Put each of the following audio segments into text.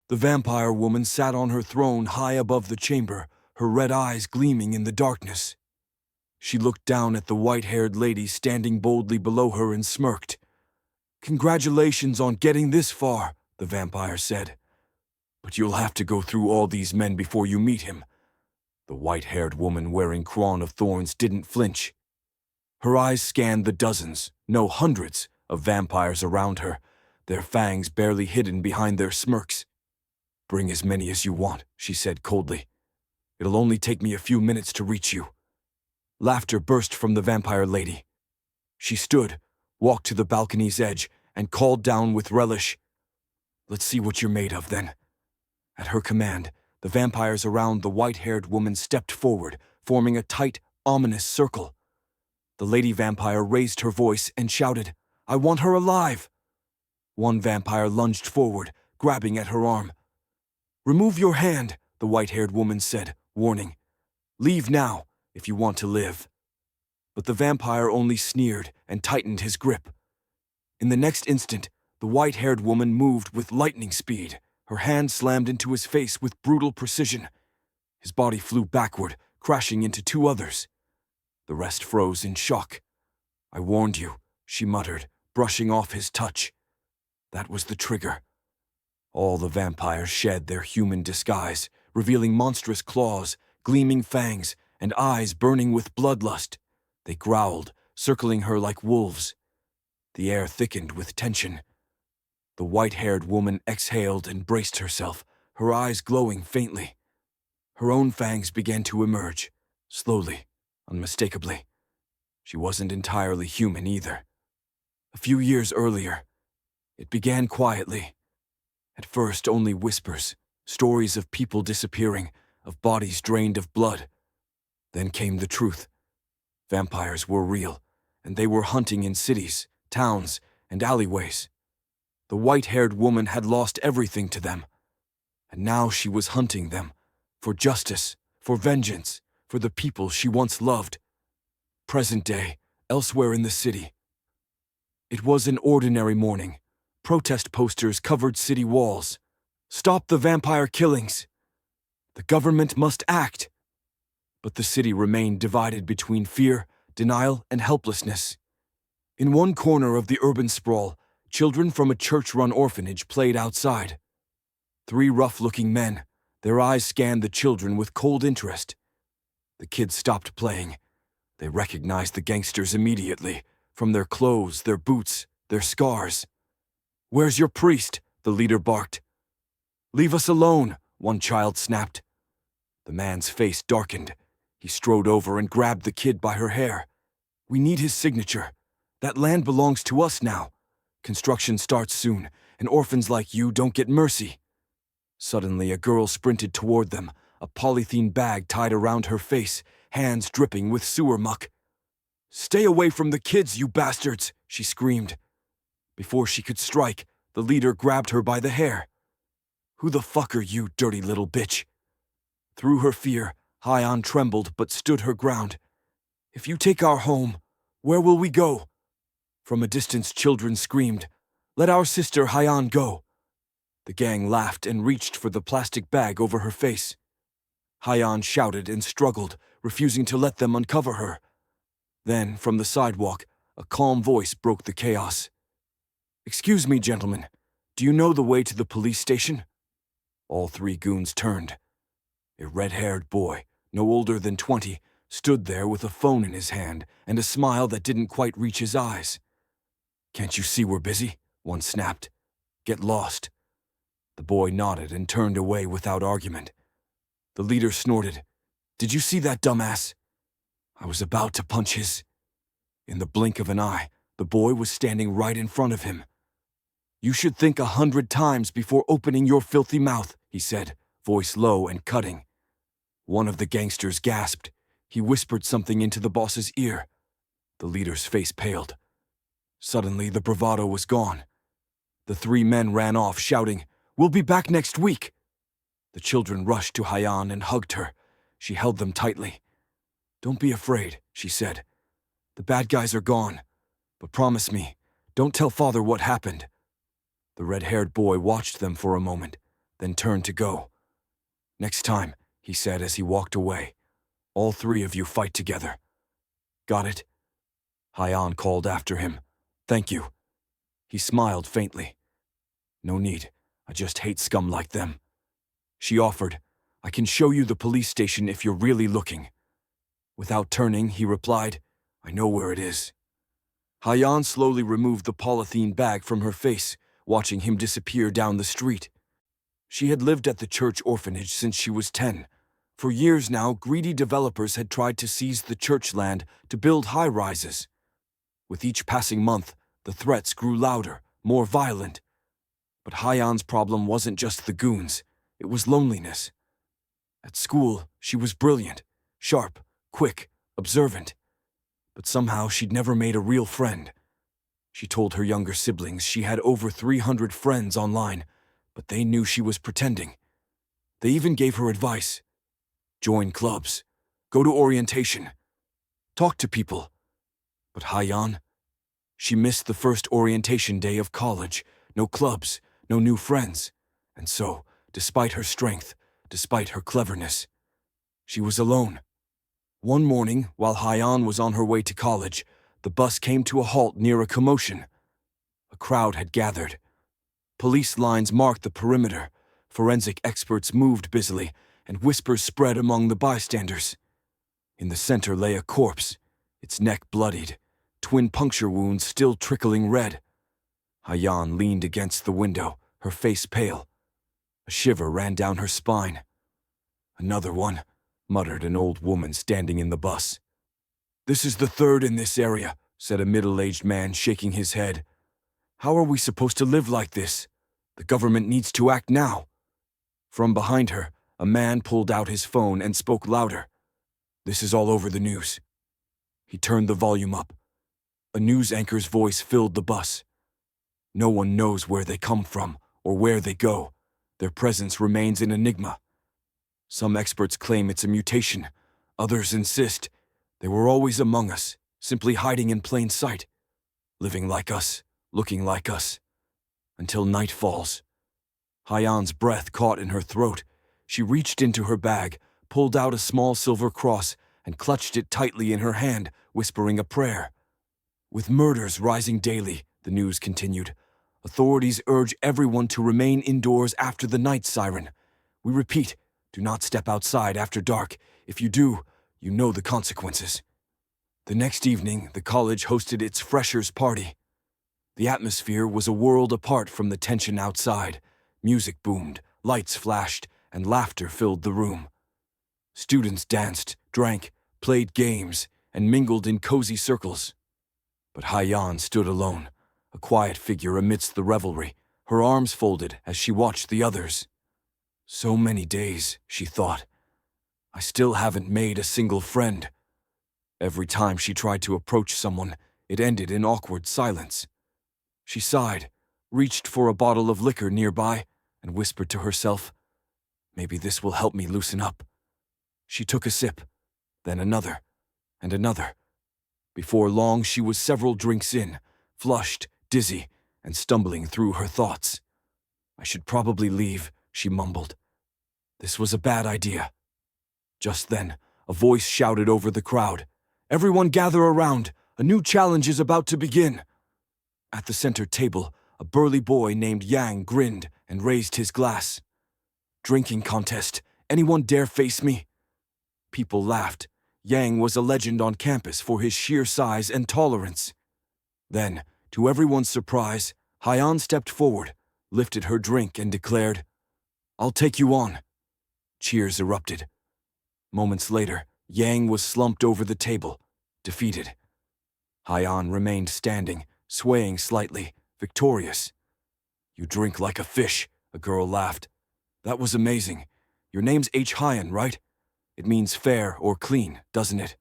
The vampire woman sat on her throne high above the chamber, her red eyes gleaming in the darkness. She looked down at the white-haired lady standing boldly below her and smirked. "Congratulations on getting this far," the vampire said. "But you'll have to go through all these men before you meet him." The white-haired woman wearing crown of thorns didn't flinch. Her eyes scanned the dozens, no hundreds, of vampires around her, their fangs barely hidden behind their smirks. "Bring as many as you want," she said coldly. "It'll only take me a few minutes to reach you." Laughter burst from the vampire lady. She stood, walked to the balcony's edge, and called down with relish, "Let's see what you're made of, then." At her command, the vampires around the white-haired woman stepped forward, forming a tight, ominous circle. The lady vampire raised her voice and shouted, "I want her alive!" One vampire lunged forward, grabbing at her arm. "Remove your hand," the white-haired woman said, warning. "Leave now, if you want to live." But the vampire only sneered and tightened his grip. In the next instant, the white-haired woman moved with lightning speed. Her hand slammed into his face with brutal precision. His body flew backward, crashing into two others. The rest froze in shock. "I warned you," she muttered, brushing off his touch. That was the trigger. All the vampires shed their human disguise, revealing monstrous claws, gleaming fangs, and eyes burning with bloodlust. They growled, circling her like wolves. The air thickened with tension. The white-haired woman exhaled and braced herself, her eyes glowing faintly. Her own fangs began to emerge, slowly, unmistakably. She wasn't entirely human either. A few years earlier, it began quietly. At first, only whispers, stories of people disappearing, of bodies drained of blood. Then came the truth. Vampires were real, and they were hunting in cities, towns, and alleyways. The white-haired woman had lost everything to them, and now she was hunting them, for justice, for vengeance, for the people she once loved. Present day, elsewhere in the city. It was an ordinary morning. Protest posters covered city walls. "Stop the vampire killings! The government must act!" But the city remained divided between fear, denial, and helplessness. In one corner of the urban sprawl, children from a church-run orphanage played outside. Three rough-looking men, their eyes scanned the children with cold interest. The kids stopped playing. They recognized the gangsters immediately, from their clothes, their boots, their scars. "Where's your priest?" the leader barked. "Leave us alone," one child snapped. The man's face darkened. He strode over and grabbed the kid by her hair. "We need his signature. That land belongs to us now. Construction starts soon, and orphans like you don't get mercy." Suddenly, a girl sprinted toward them, a polythene bag tied around her face, hands dripping with sewer muck. "Stay away from the kids, you bastards!" she screamed. Before she could strike, the leader grabbed her by the hair. "Who the fuck are you, dirty little bitch?" Through her fear, Haiyan trembled but stood her ground. "If you take our home, where will we go?" From a distance, children screamed, "Let our sister Haiyan go!" The gang laughed and reached for the plastic bag over her face. Haiyan shouted and struggled, refusing to let them uncover her. Then, from the sidewalk, a calm voice broke the chaos. "Excuse me, gentlemen. Do you know the way to the police station?" All three goons turned. A red-haired boy, no older than 20, stood there with a phone in his hand and a smile that didn't quite reach his eyes. "Can't you see we're busy?" one snapped. "Get lost." The boy nodded and turned away without argument. The leader snorted. "Did you see that dumbass?" I was about to punch his. In the blink of an eye, the boy was standing right in front of him. "You should think 100 times before opening your filthy mouth," he said, voice low and cutting. One of the gangsters gasped. He whispered something into the boss's ear. The leader's face paled. Suddenly, the bravado was gone. The three men ran off, shouting, "We'll be back next week!" The children rushed to Haiyan and hugged her. She held them tightly. "Don't be afraid," she said. "The bad guys are gone. But promise me, don't tell Father what happened." The red-haired boy watched them for a moment, then turned to go. "Next time," he said as he walked away, "all three of you fight together." "Got it?" Haiyan called after him. "Thank you." He smiled faintly. "No need. I just hate scum like them." She offered, "I can show you the police station if you're really looking." Without turning, he replied, "I know where it is." Haiyan slowly removed the polythene bag from her face, watching him disappear down the street. She had lived at the church orphanage since she was 10. For years now, greedy developers had tried to seize the church land to build high-rises. With each passing month, the threats grew louder, more violent. But Haiyan's problem wasn't just the goons, it was loneliness. At school, she was brilliant, sharp, quick, observant. But somehow she'd never made a real friend. She told her younger siblings she had over 300 friends online, but they knew she was pretending. They even gave her advice. Join clubs, go to orientation, talk to people. But Haiyan? She missed the first orientation day of college, no clubs, no new friends. And so, despite her strength, despite her cleverness, she was alone. One morning, while Haiyan was on her way to college, the bus came to a halt near a commotion. A crowd had gathered. Police lines marked the perimeter, forensic experts moved busily, and whispers spread among the bystanders. In the center lay a corpse, its neck bloodied, twin puncture wounds still trickling red. Haiyan leaned against the window, her face pale. A shiver ran down her spine. "Another one," muttered an old woman standing in the bus. "This is the third in this area," said a middle-aged man, shaking his head. "How are we supposed to live like this? The government needs to act now." From behind her, a man pulled out his phone and spoke louder. "This is all over the news." He turned the volume up. A news anchor's voice filled the bus. "No one knows where they come from or where they go. Their presence remains an enigma. Some experts claim it's a mutation. Others insist they were always among us, simply hiding in plain sight, living like us, looking like us, until night falls." Haiyan's breath caught in her throat. She reached into her bag, pulled out a small silver cross, and clutched it tightly in her hand, whispering a prayer. "With murders rising daily," the news continued, "authorities urge everyone to remain indoors after the night siren. We repeat, do not step outside after dark. If you do, you know the consequences." The next evening, the college hosted its freshers' party. The atmosphere was a world apart from the tension outside. Music boomed, lights flashed, and laughter filled the room. Students danced, drank, played games, and mingled in cozy circles. But Haiyan stood alone, a quiet figure amidst the revelry, her arms folded as she watched the others. "So many days," she thought. "I still haven't made a single friend." Every time she tried to approach someone, it ended in awkward silence. She sighed, reached for a bottle of liquor nearby, and whispered to herself, "Maybe this will help me loosen up." She took a sip, then another, and another. Before long, she was several drinks in, flushed, dizzy, and stumbling through her thoughts. "I should probably leave," she mumbled. "This was a bad idea." Just then, a voice shouted over the crowd, "Everyone gather around! A new challenge is about to begin!" At the center table, a burly boy named Yang grinned and raised his glass. "Drinking contest. Anyone dare face me?" People laughed. Yang was a legend on campus for his sheer size and tolerance. Then, to everyone's surprise, Haiyan stepped forward, lifted her drink, and declared, "I'll take you on." Cheers erupted. Moments later, Yang was slumped over the table, defeated. Haiyan remained standing, swaying slightly, victorious. "You drink like a fish," a girl laughed. "That was amazing. Your name's Haiyan, right? It means fair or clean, doesn't it?"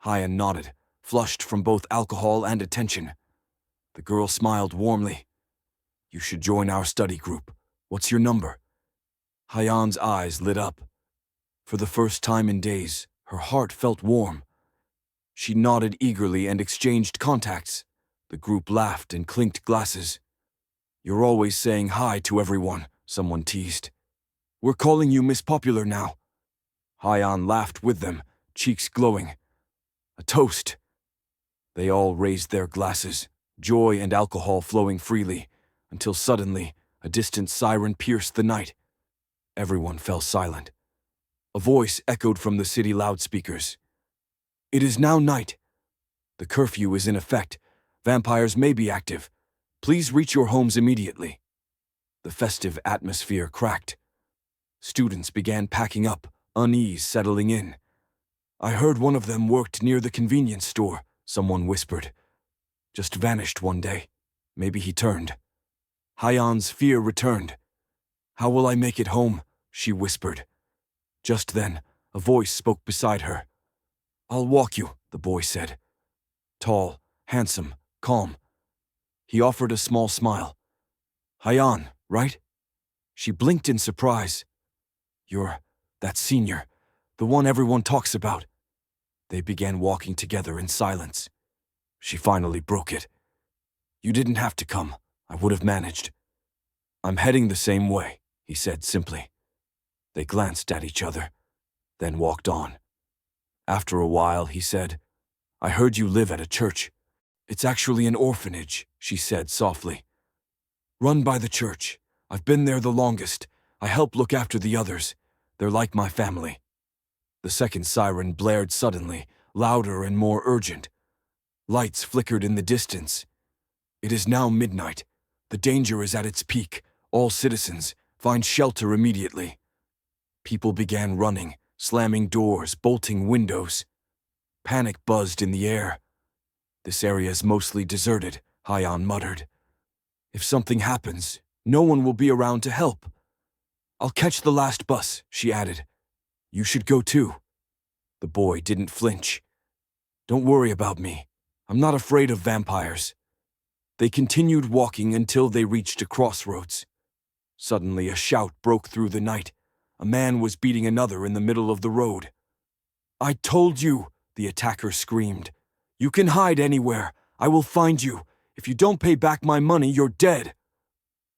Haiyan nodded, flushed from both alcohol and attention. The girl smiled warmly. "You should join our study group. What's your number?" Haiyan's eyes lit up. For the first time in days, her heart felt warm. She nodded eagerly and exchanged contacts. The group laughed and clinked glasses. "You're always saying hi to everyone," someone teased. We're calling you Miss Popular now." Haiyan laughed with them, cheeks glowing. "A toast." They all raised their glasses, joy and alcohol flowing freely, until suddenly a distant siren pierced the night. Everyone fell silent. A voice echoed from the city loudspeakers. "It is now night. The curfew is in effect. Vampires may be active. Please reach your homes immediately." The festive atmosphere cracked. Students began packing up, unease settling in. "I heard one of them worked near the convenience store," someone whispered. "Just vanished one day. Maybe he turned." Haiyan's fear returned. "How will I make it home?" she whispered. Just then, a voice spoke beside her. "I'll walk you," the boy said. Tall, handsome, calm. He offered a small smile. "Haiyan, right?" She blinked in surprise. "You're that senior, the one everyone talks about." They began walking together in silence. She finally broke it. "You didn't have to come. I would have managed." "I'm heading the same way," he said simply. They glanced at each other, then walked on. After a while, he said, "I heard you live at a church." "It's actually an orphanage," she said softly. "Run by the church. I've been there the longest. I help look after the others. They're like my family." The second siren blared suddenly, louder and more urgent. Lights flickered in the distance. "It is now midnight. The danger is at its peak. All citizens, find shelter immediately." People began running, slamming doors, bolting windows. Panic buzzed in the air. "This area is mostly deserted," Haiyan muttered. "If something happens, no one will be around to help." "I'll catch the last bus," she added. "You should go too." The boy didn't flinch. "Don't worry about me. I'm not afraid of vampires." They continued walking until they reached a crossroads. Suddenly a shout broke through the night. A man was beating another in the middle of the road. "I told you," the attacker screamed. "You can hide anywhere. I will find you. If you don't pay back my money, you're dead."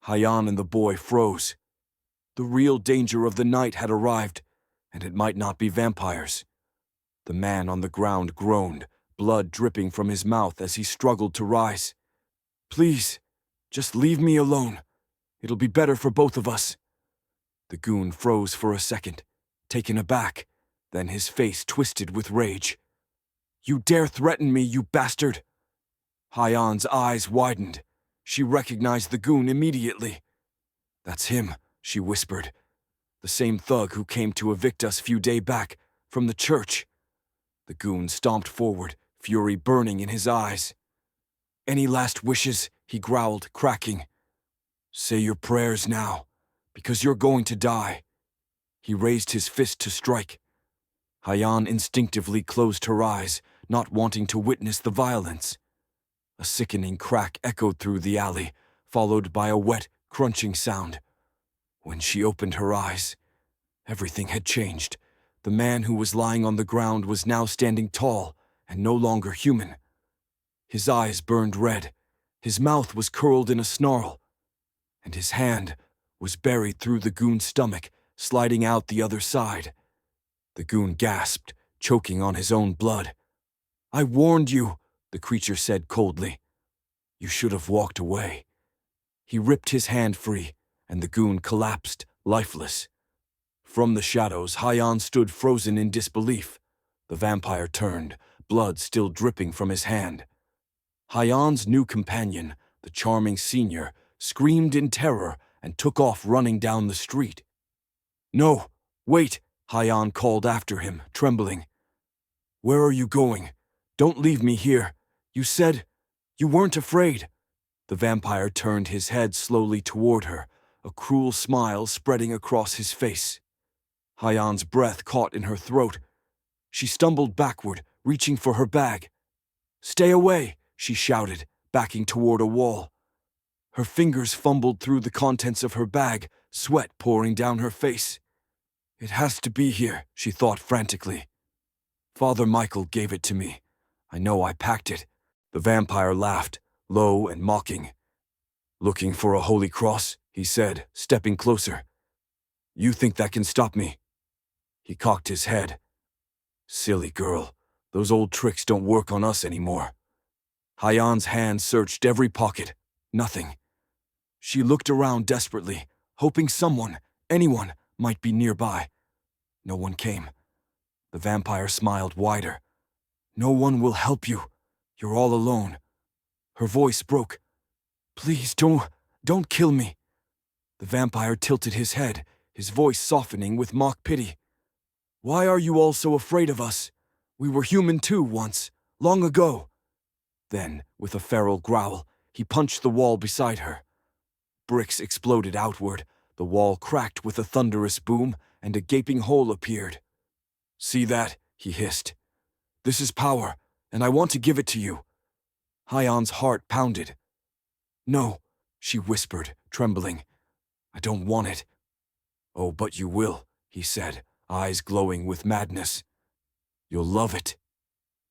Haiyan and the boy froze. The real danger of the night had arrived, and it might not be vampires. The man on the ground groaned, blood dripping from his mouth as he struggled to rise. "Please, just leave me alone. It'll be better for both of us." The goon froze for a second, taken aback, then his face twisted with rage. "You dare threaten me, you bastard!" Haiyan's eyes widened. She recognized the goon immediately. "That's him," she whispered. "The same thug who came to evict us few days back, from the church." The goon stomped forward, fury burning in his eyes. "Any last wishes?" he growled, cracking. "Say your prayers now, because you're going to die." He raised his fist to strike. Haiyan instinctively closed her eyes, not wanting to witness the violence. A sickening crack echoed through the alley, followed by a wet, crunching sound. When she opened her eyes, everything had changed. The man who was lying on the ground was now standing tall and no longer human. His eyes burned red, his mouth was curled in a snarl, and his hand was buried through the goon's stomach, sliding out the other side. The goon gasped, choking on his own blood. "I warned you," the creature said coldly. "You should have walked away." He ripped his hand free, and the goon collapsed, lifeless. From the shadows, Haiyan stood frozen in disbelief. The vampire turned, blood still dripping from his hand. Haiyan's new companion, the charming senior, screamed in terror and took off running down the street. "No, wait," Haiyan called after him, trembling. "Where are you going? Don't leave me here. You said you weren't afraid." The vampire turned his head slowly toward her, a cruel smile spreading across his face. Haiyan's breath caught in her throat. She stumbled backward, reaching for her bag. "Stay away," she shouted, backing toward a wall. Her fingers fumbled through the contents of her bag, sweat pouring down her face. "It has to be here," she thought frantically. "Father Michael gave it to me. I know I packed it." The vampire laughed, low and mocking. "Looking for a holy cross?" he said, stepping closer. You think that can stop me? He cocked his head. Silly girl, those old tricks don't work on us anymore. Haiyan's hand searched every pocket. Nothing. She looked around desperately, hoping someone, anyone, might be nearby. No one came. The vampire smiled wider. No one will help you. You're all alone. Her voice broke. Please, don't kill me. The vampire tilted his head, his voice softening with mock pity. Why are you all so afraid of us? We were human too once, long ago. Then, with a feral growl, he punched the wall beside her. Bricks exploded outward, the wall cracked with a thunderous boom, and a gaping hole appeared. See that? He hissed. This is power, and I want to give it to you. Haiyan's heart pounded. No, she whispered, trembling. I don't want it. Oh, but you will, he said, eyes glowing with madness. You'll love it.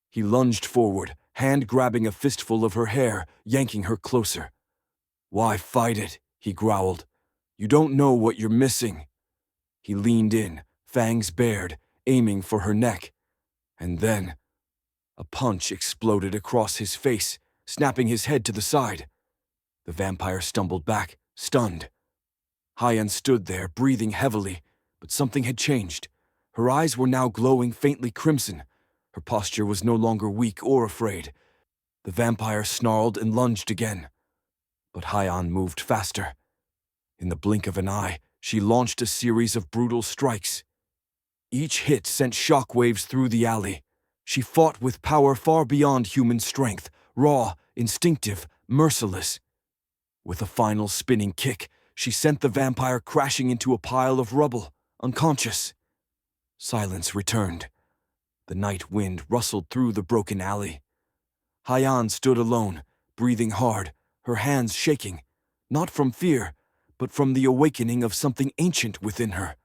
He lunged forward, hand grabbing a fistful of her hair, yanking her closer. Why fight it? He growled. You don't know what you're missing. He leaned in, fangs bared, aiming for her neck. And then, a punch exploded across his face, snapping his head to the side. The vampire stumbled back, stunned. Haiyan stood there, breathing heavily, but something had changed. Her eyes were now glowing faintly crimson. Her posture was no longer weak or afraid. The vampire snarled and lunged again. But Haiyan moved faster. In the blink of an eye, she launched a series of brutal strikes. Each hit sent shockwaves through the alley. She fought with power far beyond human strength, raw, instinctive, merciless. With a final spinning kick, she sent the vampire crashing into a pile of rubble, unconscious. Silence returned. The night wind rustled through the broken alley. Haiyan stood alone, breathing hard, her hands shaking, not from fear, but from the awakening of something ancient within her.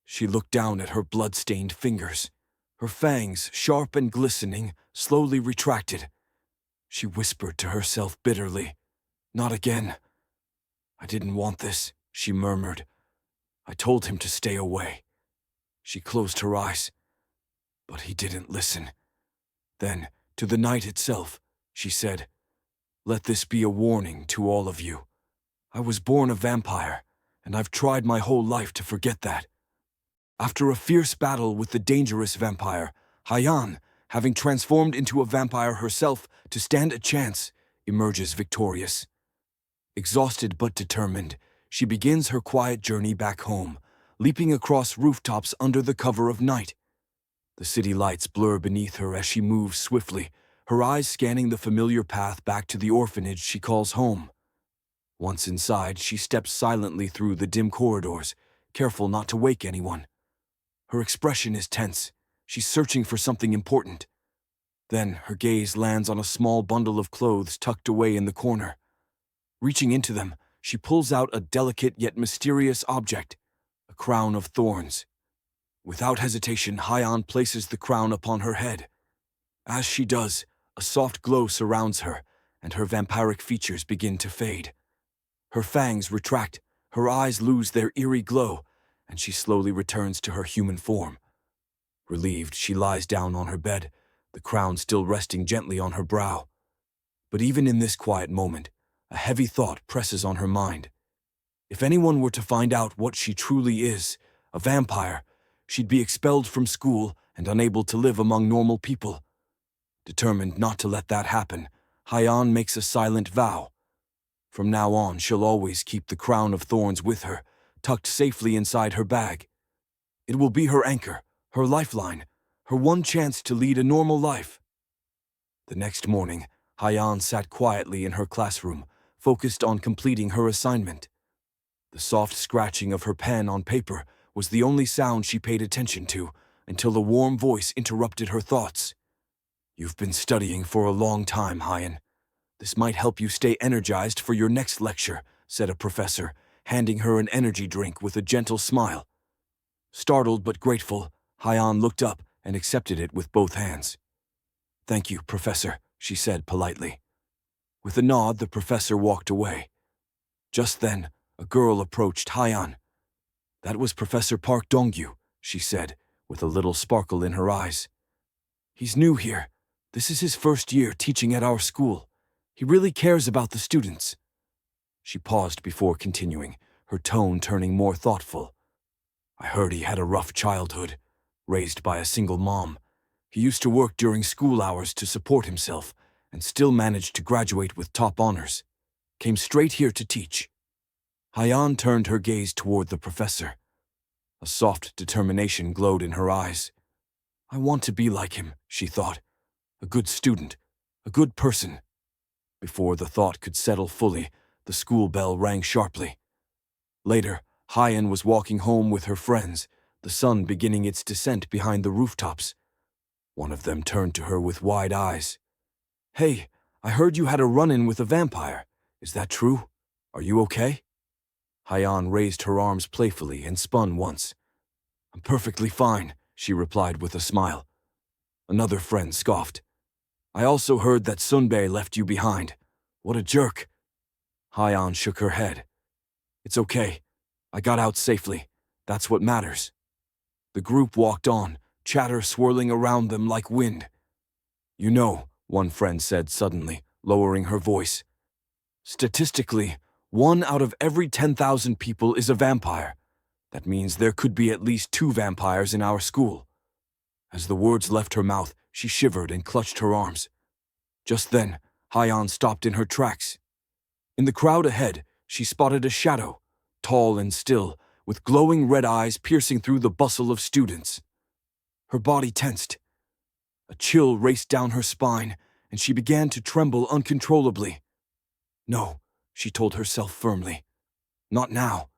She looked down at her blood-stained fingers. Her fangs, sharp and glistening, slowly retracted. She whispered to herself bitterly, Not again. I didn't want this, she murmured. I told him to stay away. She closed her eyes, but he didn't listen. Then, to the night itself, she said, Let this be a warning to all of you. I was born a vampire, and I've tried my whole life to forget that. After a fierce battle with the dangerous vampire, Haiyan, having transformed into a vampire herself to stand a chance, emerges victorious. Exhausted but determined, she begins her quiet journey back home, leaping across rooftops under the cover of night. The city lights blur beneath her as she moves swiftly, her eyes scanning the familiar path back to the orphanage she calls home. Once inside, she steps silently through the dim corridors, careful not to wake anyone. Her expression is tense. She's searching for something important. Then her gaze lands on a small bundle of clothes tucked away in the corner. Reaching into them, she pulls out a delicate yet mysterious object, a crown of thorns. Without hesitation, Haiyan places the crown upon her head. As she does, a soft glow surrounds her, and her vampiric features begin to fade. Her fangs retract, her eyes lose their eerie glow, and she slowly returns to her human form. Relieved, she lies down on her bed, the crown still resting gently on her brow. But even in this quiet moment, a heavy thought presses on her mind. If anyone were to find out what she truly is, a vampire, she'd be expelled from school and unable to live among normal people. Determined not to let that happen, Haiyan makes a silent vow. From now on, she'll always keep the crown of thorns with her, tucked safely inside her bag. It will be her anchor, her lifeline, her one chance to lead a normal life. The next morning, Haiyan sat quietly in her classroom, focused on completing her assignment. The soft scratching of her pen on paper was the only sound she paid attention to until a warm voice interrupted her thoughts. You've been studying for a long time, Haiyan. This might help you stay energized for your next lecture, said a professor, handing her an energy drink with a gentle smile. Startled but grateful, Haiyan looked up and accepted it with both hands. Thank you, Professor, she said politely. With a nod, the professor walked away. Just then, a girl approached Haiyan. That was Professor Park Dongyu, she said, with a little sparkle in her eyes. He's new here. This is his first year teaching at our school. He really cares about the students. She paused before continuing, her tone turning more thoughtful. I heard he had a rough childhood, raised by a single mom. He used to work during school hours to support himself, and still managed to graduate with top honors. Came straight here to teach. Haiyan turned her gaze toward the professor. A soft determination glowed in her eyes. I want to be like him, she thought. A good student, a good person. Before the thought could settle fully, the school bell rang sharply. Later, Haiyan was walking home with her friends, the sun beginning its descent behind the rooftops. One of them turned to her with wide eyes. Hey, I heard you had a run-in with a vampire. Is that true? Are you okay? Haiyan raised her arms playfully and spun once. I'm perfectly fine, she replied with a smile. Another friend scoffed. I also heard that Sunbae left you behind. What a jerk. Haiyan shook her head. It's okay. I got out safely. That's what matters. The group walked on, chatter swirling around them like wind. You know, one friend said suddenly, lowering her voice. Statistically, 1 out of every 10,000 people is a vampire. That means there could be at least 2 vampires in our school. As the words left her mouth, she shivered and clutched her arms. Just then, Haiyan stopped in her tracks. In the crowd ahead, she spotted a shadow, tall and still, with glowing red eyes piercing through the bustle of students. Her body tensed. A chill raced down her spine, and she began to tremble uncontrollably. No, she told herself firmly. Not now.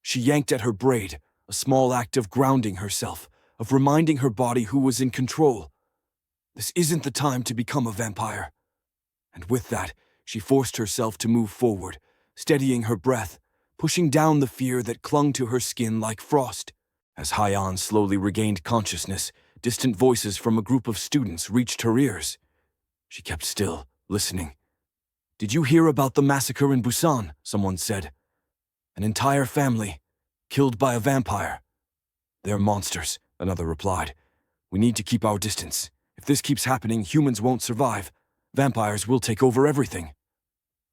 She yanked at her braid, a small act of grounding herself, of reminding her body who was in control. This isn't the time to become a vampire. And with that, she forced herself to move forward, steadying her breath, pushing down the fear that clung to her skin like frost. As Haiyan slowly regained consciousness, distant voices from a group of students reached her ears. She kept still, listening. Did you hear about the massacre in Busan? Someone said. An entire family, killed by a vampire. They're monsters, another replied. We need to keep our distance. If this keeps happening, humans won't survive. Vampires will take over everything.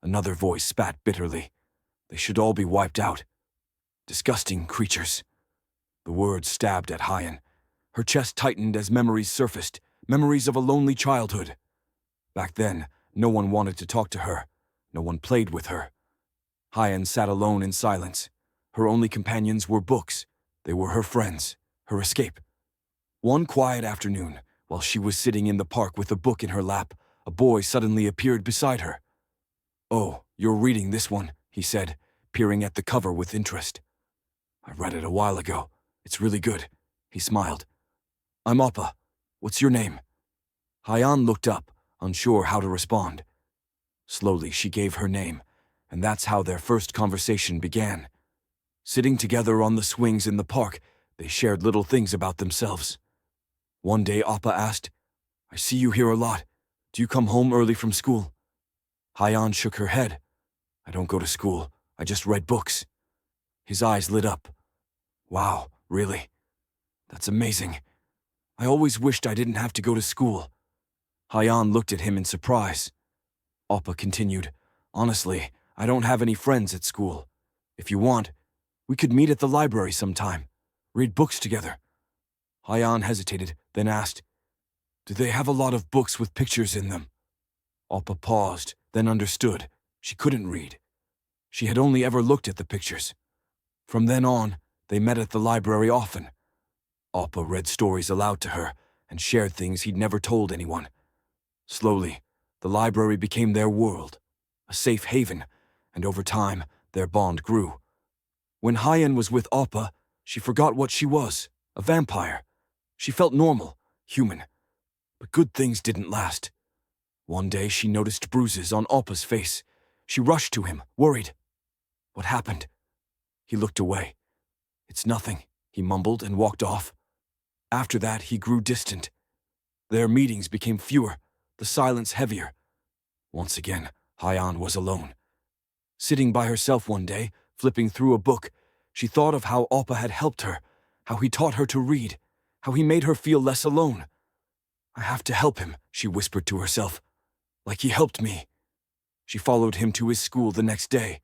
Another voice spat bitterly. They should all be wiped out. Disgusting creatures. The words stabbed at Haiyan. Her chest tightened as memories surfaced, memories of a lonely childhood. Back then, no one wanted to talk to her. No one played with her. Haiyan sat alone in silence. Her only companions were books. They were her friends, her escape. One quiet afternoon, while she was sitting in the park with a book in her lap, a boy suddenly appeared beside her. Oh, you're reading this one, he said, peering at the cover with interest. I read it a while ago. It's really good, he smiled. I'm Appa. What's your name? Haiyan looked up, unsure how to respond. Slowly, she gave her name, and that's how their first conversation began. Sitting together on the swings in the park, they shared little things about themselves. One day, Appa asked, I see you here a lot. Do you come home early from school? Haiyan shook her head. I don't go to school. I just read books. His eyes lit up. Wow, really? That's amazing. I always wished I didn't have to go to school. Haiyan looked at him in surprise. Appa continued, Honestly, I don't have any friends at school. If you want, we could meet at the library sometime, read books together. Haiyan hesitated, then asked, Do they have a lot of books with pictures in them? Appa paused, then understood. She couldn't read. She had only ever looked at the pictures. From then on, they met at the library often. Appa read stories aloud to her and shared things he'd never told anyone. Slowly, the library became their world, a safe haven, and over time, their bond grew. When Haiyan was with Appa, she forgot what she was, a vampire. She felt normal, human. But good things didn't last. One day she noticed bruises on Appa's face. She rushed to him, worried. What happened? He looked away. It's nothing, he mumbled and walked off. After that, he grew distant. Their meetings became fewer, the silence heavier. Once again, Haiyan was alone. Sitting by herself one day, flipping through a book, She thought of how Appa had helped her, how he taught her to read, how he made her feel less alone. I have to help him, she whispered to herself, like he helped me. She followed him to his school the next day.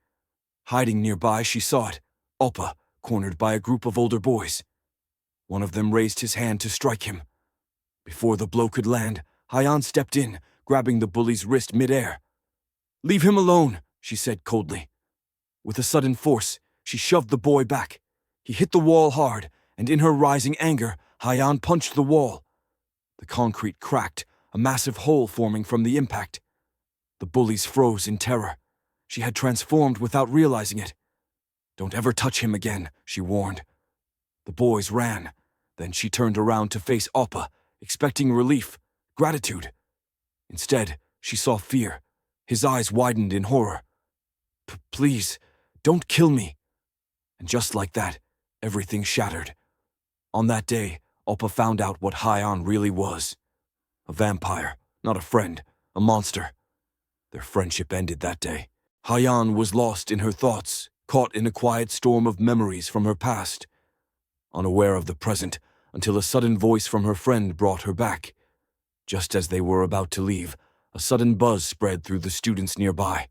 Hiding nearby, she saw it, Appa, cornered by a group of older boys. One of them raised his hand to strike him. Before the blow could land, Haiyan stepped in, grabbing the bully's wrist mid-air. "Leave him alone," she said coldly. With a sudden force, she shoved the boy back. He hit the wall hard, and in her rising anger, Haiyan punched the wall. The concrete cracked, a massive hole forming from the impact. The bullies froze in terror. She had transformed without realizing it. "Don't ever touch him again," she warned. The boys ran. Then she turned around to face Appa, expecting relief, gratitude. Instead, she saw fear. His eyes widened in horror. Please, don't kill me." And just like that, everything shattered. On that day, Appa found out what Haiyan really was. A vampire, not a friend, a monster. Their friendship ended that day. Haiyan was lost in her thoughts, caught in a quiet storm of memories from her past. Unaware of the present, until a sudden voice from her friend brought her back. Just as they were about to leave, a sudden buzz spread through the students nearby.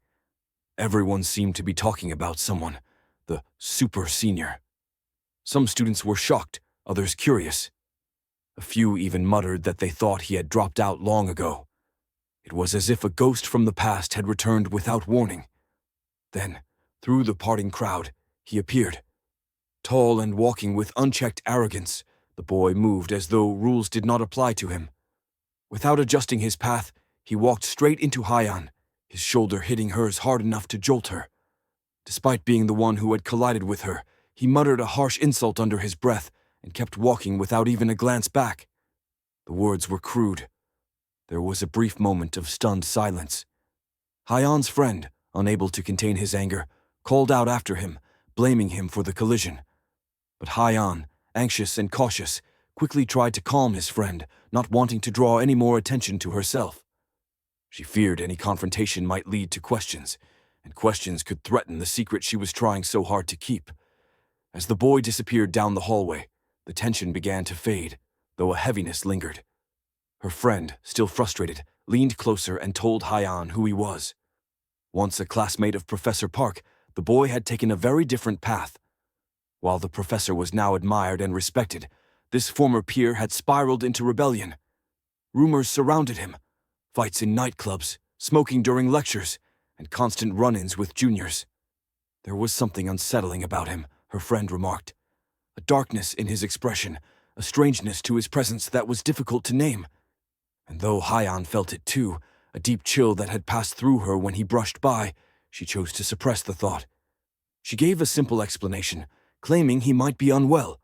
Everyone seemed to be talking about someone, the super senior. Some students were shocked, others curious. A few even muttered that they thought he had dropped out long ago. It was as if a ghost from the past had returned without warning. Then, through the parting crowd, he appeared. Tall and walking with unchecked arrogance, the boy moved as though rules did not apply to him. Without adjusting his path, he walked straight into Haiyan, his shoulder hitting hers hard enough to jolt her. Despite being the one who had collided with her, he muttered a harsh insult under his breath and kept walking without even a glance back. The words were crude. There was a brief moment of stunned silence. Haiyan's friend, unable to contain his anger, called out after him, blaming him for the collision. But Haiyan, anxious and cautious, quickly tried to calm his friend, not wanting to draw any more attention to herself. She feared any confrontation might lead to questions, and questions could threaten the secret she was trying so hard to keep. As the boy disappeared down the hallway, the tension began to fade, though a heaviness lingered. Her friend, still frustrated, leaned closer and told Haiyan who he was. Once a classmate of Professor Park, the boy had taken a very different path. While the professor was now admired and respected, this former peer had spiraled into rebellion. Rumors surrounded him, fights in nightclubs, smoking during lectures, and constant run-ins with juniors. There was something unsettling about him, her friend remarked. A darkness in his expression, a strangeness to his presence that was difficult to name. And though Haiyan felt it too, a deep chill that had passed through her when he brushed by, she chose to suppress the thought. She gave a simple explanation, claiming he might be unwell,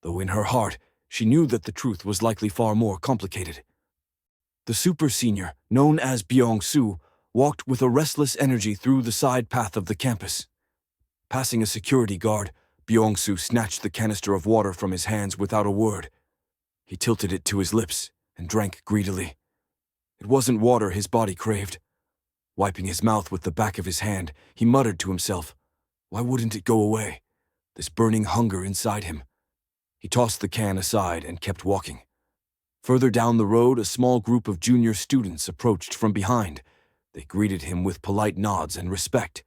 though in her heart she knew that the truth was likely far more complicated. The super senior, known as Byung-soo, walked with a restless energy through the side path of the campus. Passing a security guard, Byung-soo snatched the canister of water from his hands without a word. He tilted it to his lips and drank greedily. It wasn't water his body craved. Wiping his mouth with the back of his hand, he muttered to himself, "Why wouldn't it go away?" This burning hunger inside him. He tossed the can aside and kept walking. Further down the road, a small group of junior students approached from behind. They greeted him with polite nods and respect.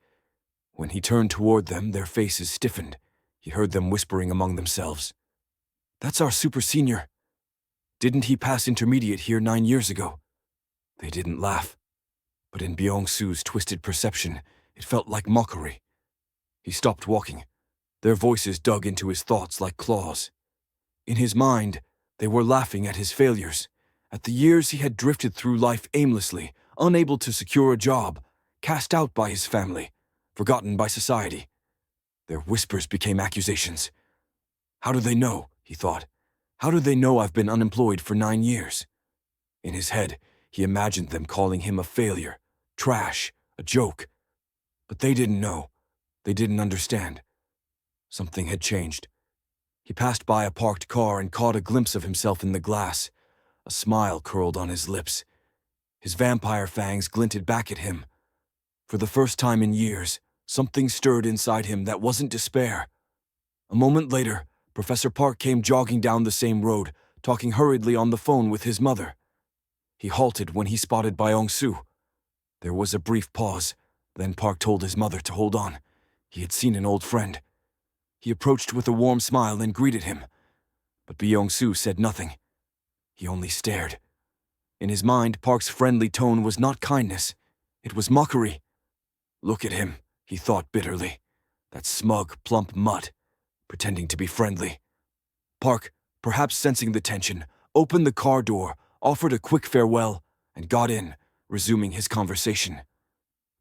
When he turned toward them, their faces stiffened. He heard them whispering among themselves. "That's our super senior. Didn't he pass intermediate here 9 years ago?" They didn't laugh. But in Byung-soo's twisted perception, it felt like mockery. He stopped walking. Their voices dug into his thoughts like claws. In his mind, they were laughing at his failures, at the years he had drifted through life aimlessly, unable to secure a job, cast out by his family, forgotten by society. Their whispers became accusations. How do they know, he thought. How do they know I've been unemployed for 9 years? In his head, he imagined them calling him a failure, trash, a joke. But they didn't know. They didn't understand. Something had changed. He passed by a parked car and caught a glimpse of himself in the glass. A smile curled on his lips. His vampire fangs glinted back at him. For the first time in years, something stirred inside him that wasn't despair. A moment later, Professor Park came jogging down the same road, talking hurriedly on the phone with his mother. He halted when he spotted Byung-soo. There was a brief pause, then Park told his mother to hold on. He had seen an old friend. He approached with a warm smile and greeted him, but Byung-soo said nothing. He only stared. In his mind, Park's friendly tone was not kindness. It was mockery. Look at him, he thought bitterly. That smug, plump mutt, pretending to be friendly. Park, perhaps sensing the tension, opened the car door, offered a quick farewell, and got in, resuming his conversation.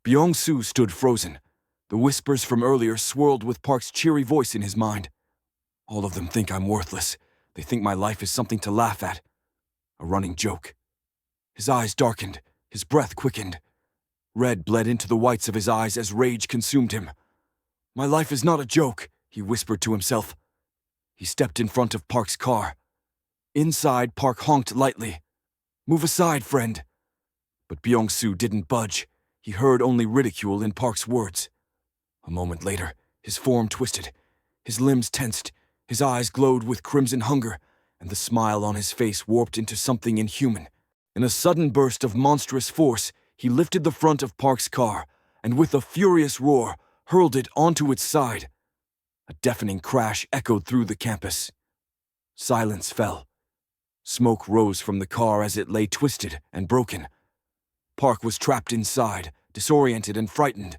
Byung-soo stood frozen. The whispers from earlier swirled with Park's cheery voice in his mind. All of them think I'm worthless. They think my life is something to laugh at. A running joke. His eyes darkened, his breath quickened. Red bled into the whites of his eyes as rage consumed him. My life is not a joke, he whispered to himself. He stepped in front of Park's car. Inside, Park honked lightly. Move aside, friend. But Byung-soo didn't budge. He heard only ridicule in Park's words. A moment later, his form twisted. His limbs tensed. His eyes glowed with crimson hunger, and the smile on his face warped into something inhuman. In a sudden burst of monstrous force, he lifted the front of Park's car, and with a furious roar, hurled it onto its side. A deafening crash echoed through the campus. Silence fell. Smoke rose from the car as it lay twisted and broken. Park was trapped inside, disoriented and frightened.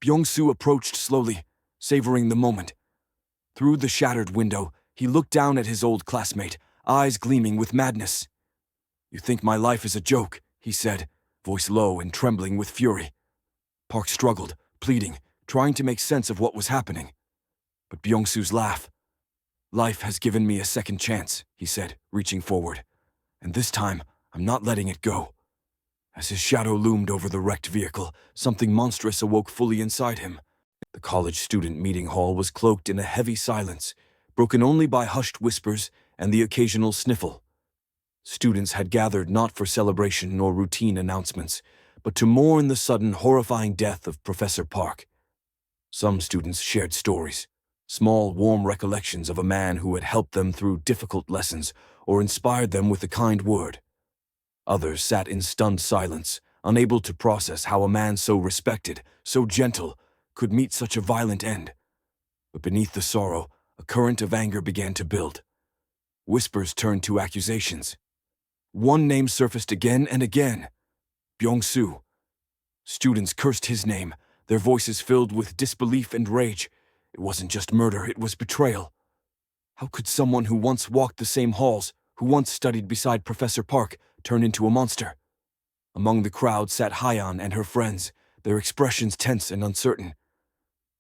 Byung-soo approached slowly, savoring the moment. Through the shattered window, he looked down at his old classmate, eyes gleaming with madness. You think my life is a joke, he said, voice low and trembling with fury. Park struggled, pleading, trying to make sense of what was happening. But Byung-soo's laugh. Life has given me a second chance, he said, reaching forward. And this time, I'm not letting it go. As his shadow loomed over the wrecked vehicle, something monstrous awoke fully inside him. The college student meeting hall was cloaked in a heavy silence, broken only by hushed whispers and the occasional sniffle. Students had gathered not for celebration nor routine announcements, but to mourn the sudden, horrifying death of Professor Park. Some students shared stories, small, warm recollections of a man who had helped them through difficult lessons or inspired them with a kind word. Others sat in stunned silence, unable to process how a man so respected, so gentle, could meet such a violent end. But beneath the sorrow, a current of anger began to build. Whispers turned to accusations. One name surfaced again and again. Byung-soo. Students cursed his name, their voices filled with disbelief and rage. It wasn't just murder, it was betrayal. How could someone who once walked the same halls, who once studied beside Professor Park, turn into a monster? Among the crowd sat Haiyan and her friends, their expressions tense and uncertain.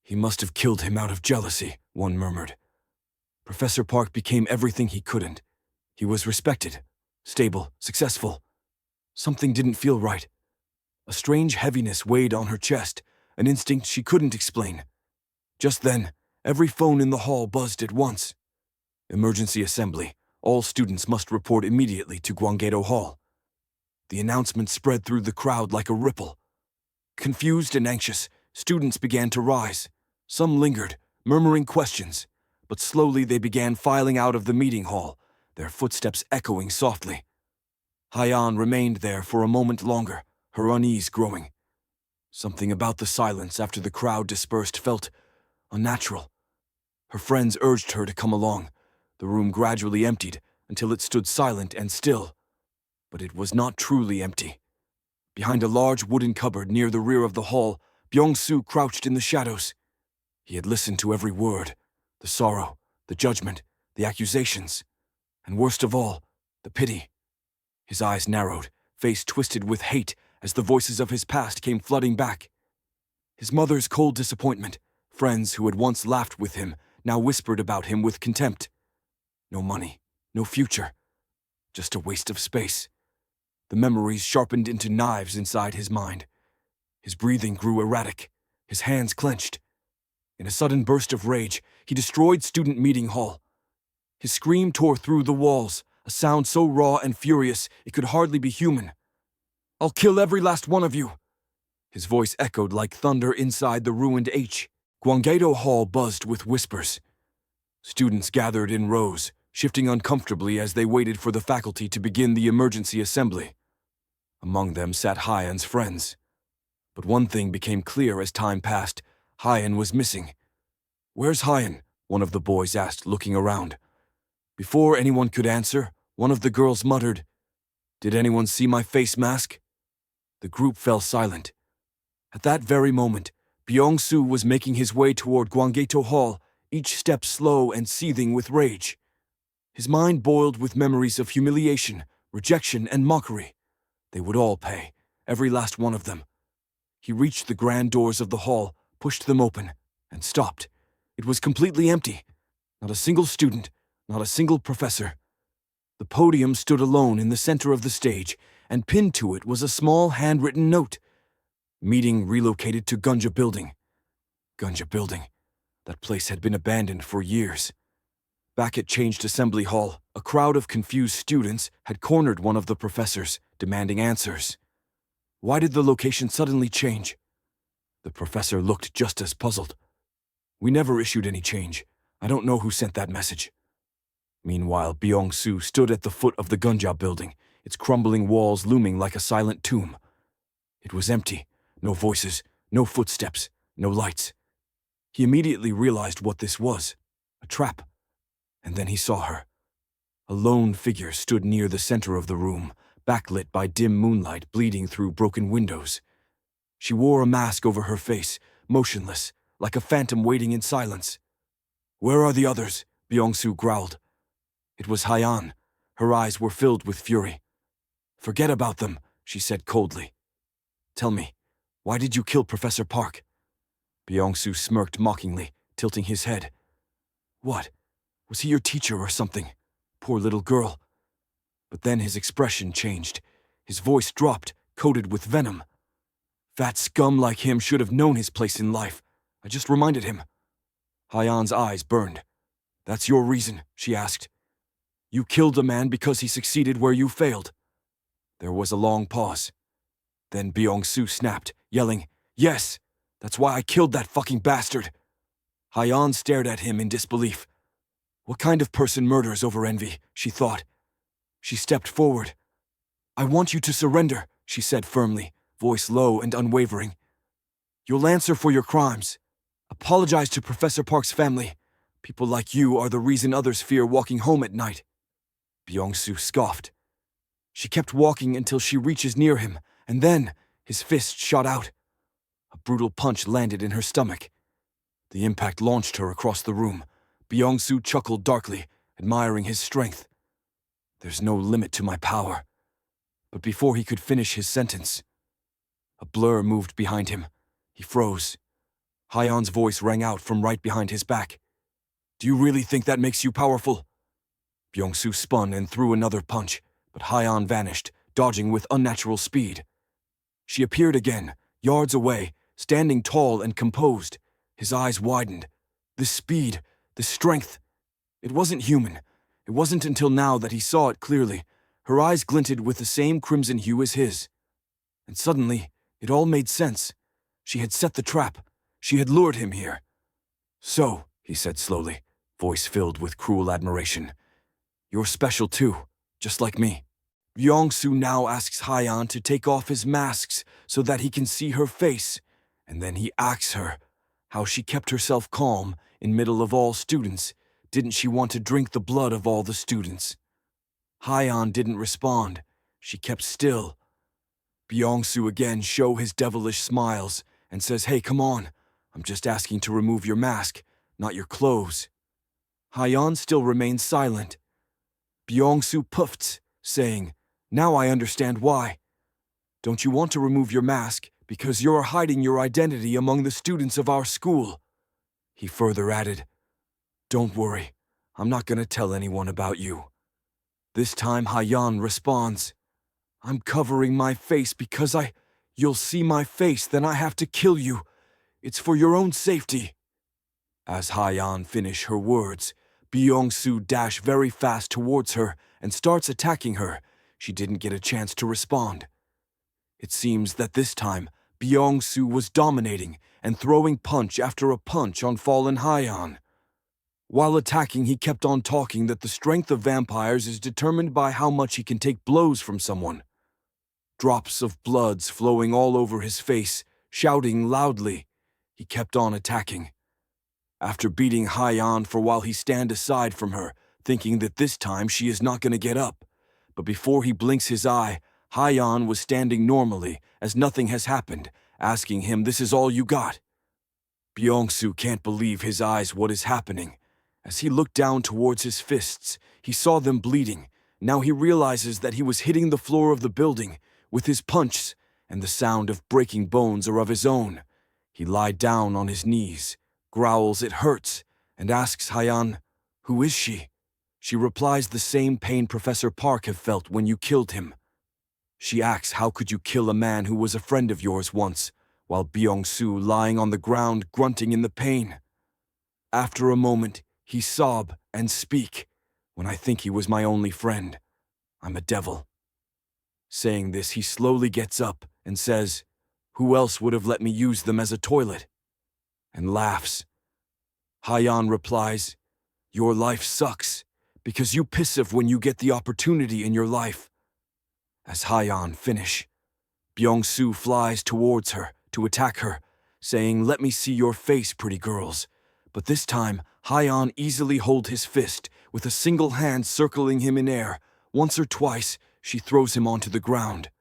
He must have killed him out of jealousy, one murmured. Professor Park became everything he couldn't. He was respected, stable, successful. Something didn't feel right. A strange heaviness weighed on her chest, an instinct she couldn't explain. Just then, every phone in the hall buzzed at once. Emergency assembly. All students must report immediately to Gwanggaedo Hall. The announcement spread through the crowd like a ripple. Confused and anxious, students began to rise. Some lingered, murmuring questions, but slowly they began filing out of the meeting hall, their footsteps echoing softly. Haiyan remained there for a moment longer, her unease growing. Something about the silence after the crowd dispersed felt unnatural. Her friends urged her to come along. The room gradually emptied until it stood silent and still. But it was not truly empty. Behind a large wooden cupboard near the rear of the hall, Byung-soo crouched in the shadows. He had listened to every word, the sorrow, the judgment, the accusations, and worst of all, the pity. His eyes narrowed, face twisted with hate as the voices of his past came flooding back. His mother's cold disappointment, friends who had once laughed with him, now whispered about him with contempt. No money, no future, just a waste of space. The memories sharpened into knives inside his mind. His breathing grew erratic, his hands clenched. In a sudden burst of rage, he destroyed student meeting hall. His scream tore through the walls, a sound so raw and furious it could hardly be human. I'll kill every last one of you. His voice echoed like thunder inside the ruined Gwanggaedo Hall buzzed with whispers. Students gathered in rows, shifting uncomfortably as they waited for the faculty to begin the emergency assembly. Among them sat Haiyan's friends. But one thing became clear as time passed. Haiyan was missing. "Where's Haiyan?" one of the boys asked, looking around. Before anyone could answer, one of the girls muttered, "Did anyone see my face mask?" The group fell silent. At that very moment, Byung-soo was making his way toward Gwanggaeto Hall, each step slow and seething with rage. His mind boiled with memories of humiliation, rejection, and mockery. They would all pay, every last one of them. He reached the grand doors of the hall, pushed them open, and stopped. It was completely empty. Not a single student, not a single professor. The podium stood alone in the center of the stage, and pinned to it was a small handwritten note. Meeting relocated to Gunja Building. Gunja Building. That place had been abandoned for years. Back at Changed Assembly Hall, a crowd of confused students had cornered one of the professors, demanding answers. Why did the location suddenly change? The professor looked just as puzzled. "We never issued any change. I don't know who sent that message." Meanwhile, Byung-soo stood at the foot of the Gunja Building, its crumbling walls looming like a silent tomb. It was empty. No voices, no footsteps, no lights. He immediately realized what this was. A trap. And then he saw her. A lone figure stood near the center of the room, backlit by dim moonlight bleeding through broken windows. She wore a mask over her face, motionless, like a phantom waiting in silence. "Where are the others?" Byung-soo growled. It was Haiyan. Her eyes were filled with fury. "Forget about them," she said coldly. "Tell me, why did you kill Professor Park?" Byung-soo smirked mockingly, tilting his head. "What? Was he your teacher or something? Poor little girl." But then his expression changed. His voice dropped, coated with venom. "Fat scum like him should have known his place in life. I just reminded him." Haiyan's eyes burned. "That's your reason?" she asked. "You killed a man because he succeeded where you failed." There was a long pause. Then Byung-soo snapped, yelling, "Yes! That's why I killed that fucking bastard!" Haiyan stared at him in disbelief. What kind of person murders over envy, she thought. She stepped forward. "I want you to surrender," she said firmly, voice low and unwavering. "You'll answer for your crimes. Apologize to Professor Park's family. People like you are the reason others fear walking home at night." Byung-soo scoffed. She kept walking until she reaches near him, and then his fist shot out. A brutal punch landed in her stomach. The impact launched her across the room. Byung-soo chuckled darkly, admiring his strength. "There's no limit to my power." But before he could finish his sentence, a blur moved behind him. He froze. Haiyan's voice rang out from right behind his back. "Do you really think that makes you powerful?" Byung-soo spun and threw another punch, but Haiyan vanished, dodging with unnatural speed. She appeared again, yards away, standing tall and composed. His eyes widened. This speed, this strength. It wasn't human. It wasn't until now that he saw it clearly. Her eyes glinted with the same crimson hue as his. And suddenly, it all made sense. She had set the trap. She had lured him here. "So," he said slowly, voice filled with cruel admiration, "you're special too, just like me." Byung-soo now asks Haiyan to take off his masks so that he can see her face, and then he asks her how she kept herself calm in middle of all students. Didn't she want to drink the blood of all the students? Haiyan didn't respond. She kept still. Byung-soo again show his devilish smiles and says, "Hey, come on. I'm just asking to remove your mask, not your clothes." Haiyan still remains silent. Byung-soo puffed, saying, "Now I understand why. Don't you want to remove your mask because you're hiding your identity among the students of our school?" He further added, "Don't worry, I'm not going to tell anyone about you." This time Haiyan responds, "I'm covering my face because you'll see my face, then I have to kill you. It's for your own safety." As Haiyan finished her words, Byung-soo dashed very fast towards her and starts attacking her. She didn't get a chance to respond. It seems that this time, Byung-soo was dominating and throwing punch after a punch on fallen Haiyan. While attacking, he kept on talking that the strength of vampires is determined by how much he can take blows from someone. Drops of bloods flowing all over his face, shouting loudly, he kept on attacking. After beating Haiyan for a while, he stand aside from her, thinking that this time she is not going to get up. But before he blinks his eye, Haiyan was standing normally, as nothing has happened, asking him, "This is all you got?" Byung-soo can't believe his eyes what is happening. As he looked down towards his fists, he saw them bleeding. Now he realizes that he was hitting the floor of the building with his punches, and the sound of breaking bones are of his own. He lied down on his knees, growls it hurts, and asks Haiyan, "Who is she?" She replies the same pain Professor Park have felt when you killed him. She asks, "How could you kill a man who was a friend of yours once?" while Byung-soo lying on the ground grunting in the pain. After a moment, he sob and speak, "When I think he was my only friend, I'm a devil." Saying this, he slowly gets up and says, "Who else would have let me use them as a toilet?" and laughs. Haiyan replies, "Your life sucks, because you piss off when you get the opportunity in your life." As Haiyan finish, Byung-soo flies towards her to attack her, saying, "Let me see your face, pretty girls." But this time, Haiyan easily holds his fist, with a single hand circling him in air. Once or twice, she throws him onto the ground.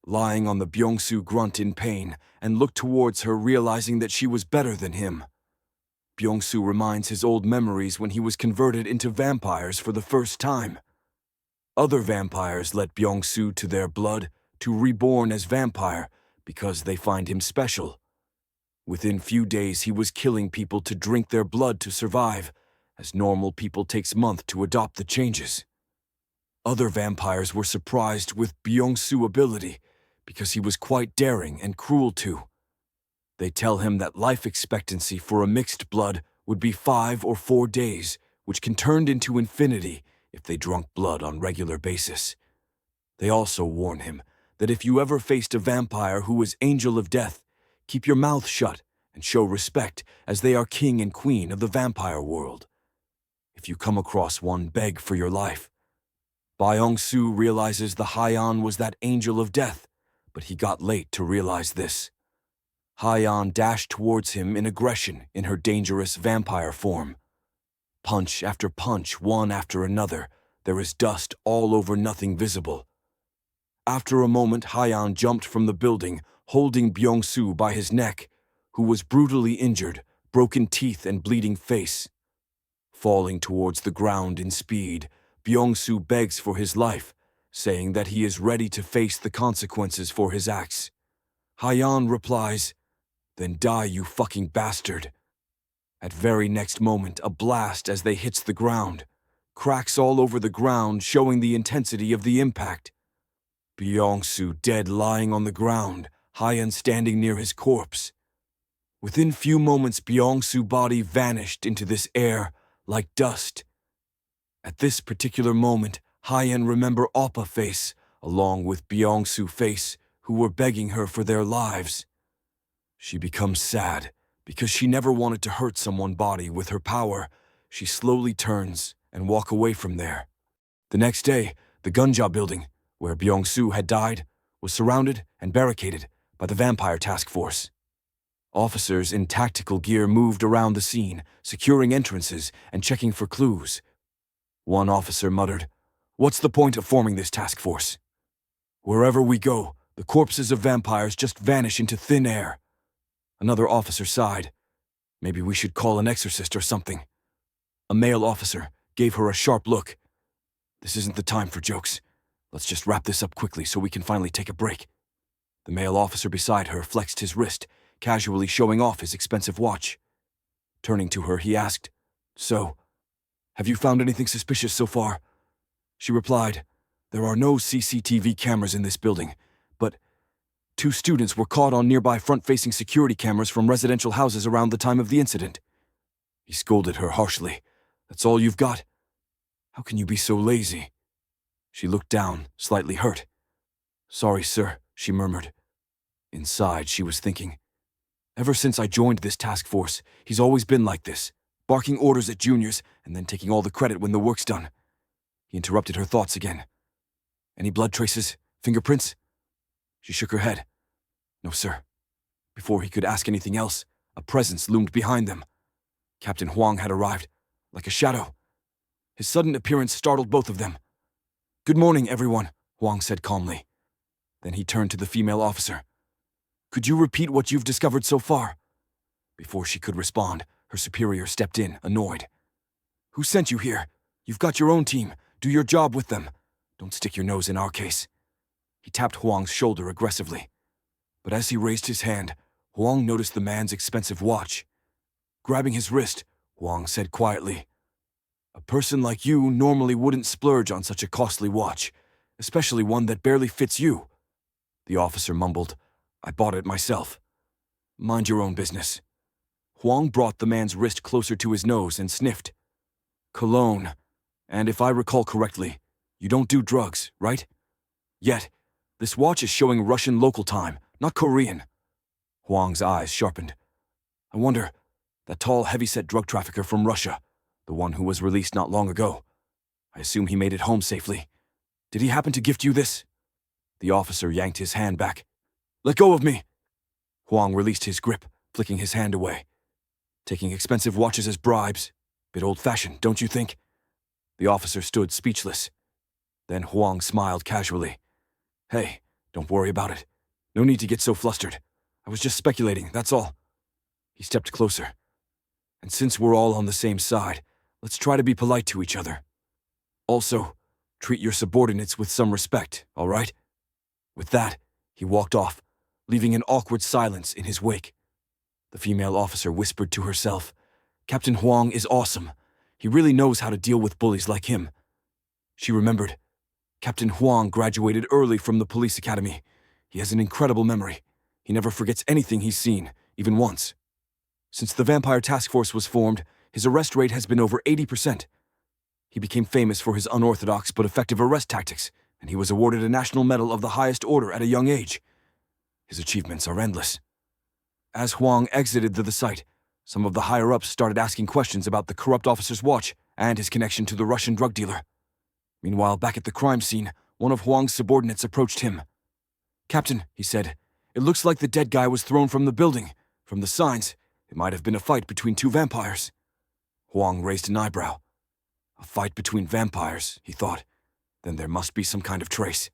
Lying on the Byung-soo grunt in pain, and looked towards her, realizing that she was better than him. Byung-soo reminds his old memories when he was converted into vampires for the first time. Other vampires let Byung-soo to their blood, to reborn as vampire, because they find him special. Within few days he was killing people to drink their blood to survive, as normal people takes months to adopt the changes. Other vampires were surprised with Byung-soo's ability, because he was quite daring and cruel too. They tell him that life expectancy for a mixed blood would be 5 or 4 days, which can turn into infinity if they drunk blood on regular basis. They also warn him that if you ever faced a vampire who is angel of death, keep your mouth shut and show respect, as they are king and queen of the vampire world. If you come across one, beg for your life. Byung-soo realizes the Haiyan was that angel of death, but he got late to realize this. Haiyan dashed towards him in aggression in her dangerous vampire form. Punch after punch, one after another, there is dust all over, nothing visible. After a moment, Haiyan jumped from the building, holding Byung-soo by his neck, who was brutally injured, broken teeth and bleeding face. Falling towards the ground in speed, Byung-soo begs for his life, saying that he is ready to face the consequences for his acts. Haiyan replies, "Then die, you fucking bastard." At very next moment, a blast as they hits the ground. Cracks all over the ground, showing the intensity of the impact. Byung-soo dead lying on the ground, Haiyan standing near his corpse. Within few moments, Byung-soo's body vanished into this air like dust. At this particular moment, Haiyan remember Oppa face, along with Byung-soo face, who were begging her for their lives. She becomes sad, because she never wanted to hurt someone's body with her power. She slowly turns and walk away from there. The next day, the Gunja building, where Byung-soo had died, was surrounded and barricaded by the vampire task force. Officers in tactical gear moved around the scene, securing entrances and checking for clues. One officer muttered, "What's the point of forming this task force? Wherever we go, the corpses of vampires just vanish into thin air." Another officer sighed. "Maybe we should call an exorcist or something." A male officer gave her a sharp look. "This isn't the time for jokes. Let's just wrap this up quickly so we can finally take a break." The male officer beside her flexed his wrist, casually showing off his expensive watch. Turning to her, he asked, "So, have you found anything suspicious so far?" She replied, "There are no CCTV cameras in this building, but 2 students were caught on nearby front-facing security cameras from residential houses around the time of the incident." He scolded her harshly. "That's all you've got? How can you be so lazy?" She looked down, slightly hurt. "Sorry, sir," she murmured. Inside, she was thinking, "Ever since I joined this task force, he's always been like this, barking orders at juniors and then taking all the credit when the work's done. He interrupted her thoughts again. Any blood traces? Fingerprints? She shook her head. No, sir. Before he could ask anything else, a presence loomed behind them. Captain Huang had arrived, like a shadow. His sudden appearance startled both of them. Good morning, everyone, Huang said calmly. Then he turned to the female officer. Could you repeat what you've discovered so far? Before she could respond, her superior stepped in, annoyed. Who sent you here? You've got your own team. Do your job with them. Don't stick your nose in our case. He tapped Huang's shoulder aggressively. But as he raised his hand, Huang noticed the man's expensive watch. Grabbing his wrist, Huang said quietly, A person like you normally wouldn't splurge on such a costly watch, especially one that barely fits you. The officer mumbled, I bought it myself. Mind your own business. Huang brought the man's wrist closer to his nose and sniffed. Cologne. And if I recall correctly, you don't do drugs, right? Yet, this watch is showing Russian local time, not Korean. Huang's eyes sharpened. I wonder, that tall, heavy-set drug trafficker from Russia, the one who was released not long ago. I assume he made it home safely. Did he happen to gift you this? The officer yanked his hand back. Let go of me! Huang released his grip, flicking his hand away. Taking expensive watches as bribes. Bit old-fashioned, don't you think? The officer stood speechless. Then Huang smiled casually. Hey, don't worry about it. No need to get so flustered. I was just speculating, that's all. He stepped closer. And since we're all on the same side, let's try to be polite to each other. Also, treat your subordinates with some respect, all right? With that, he walked off, leaving an awkward silence in his wake. The female officer whispered to herself, Captain Huang is awesome. He really knows how to deal with bullies like him. She remembered. Captain Huang graduated early from the police academy. He has an incredible memory. He never forgets anything he's seen, even once. Since the Vampire Task Force was formed, his arrest rate has been over 80%. He became famous for his unorthodox but effective arrest tactics, and he was awarded a national medal of the highest order at a young age. His achievements are endless. As Huang exited the site, some of the higher-ups started asking questions about the corrupt officer's watch and his connection to the Russian drug dealer. Meanwhile, back at the crime scene, one of Huang's subordinates approached him. Captain, he said, it looks like the dead guy was thrown from the building. From the signs, it might have been a fight between two vampires. Huang raised an eyebrow. A fight between vampires, he thought. Then there must be some kind of trace.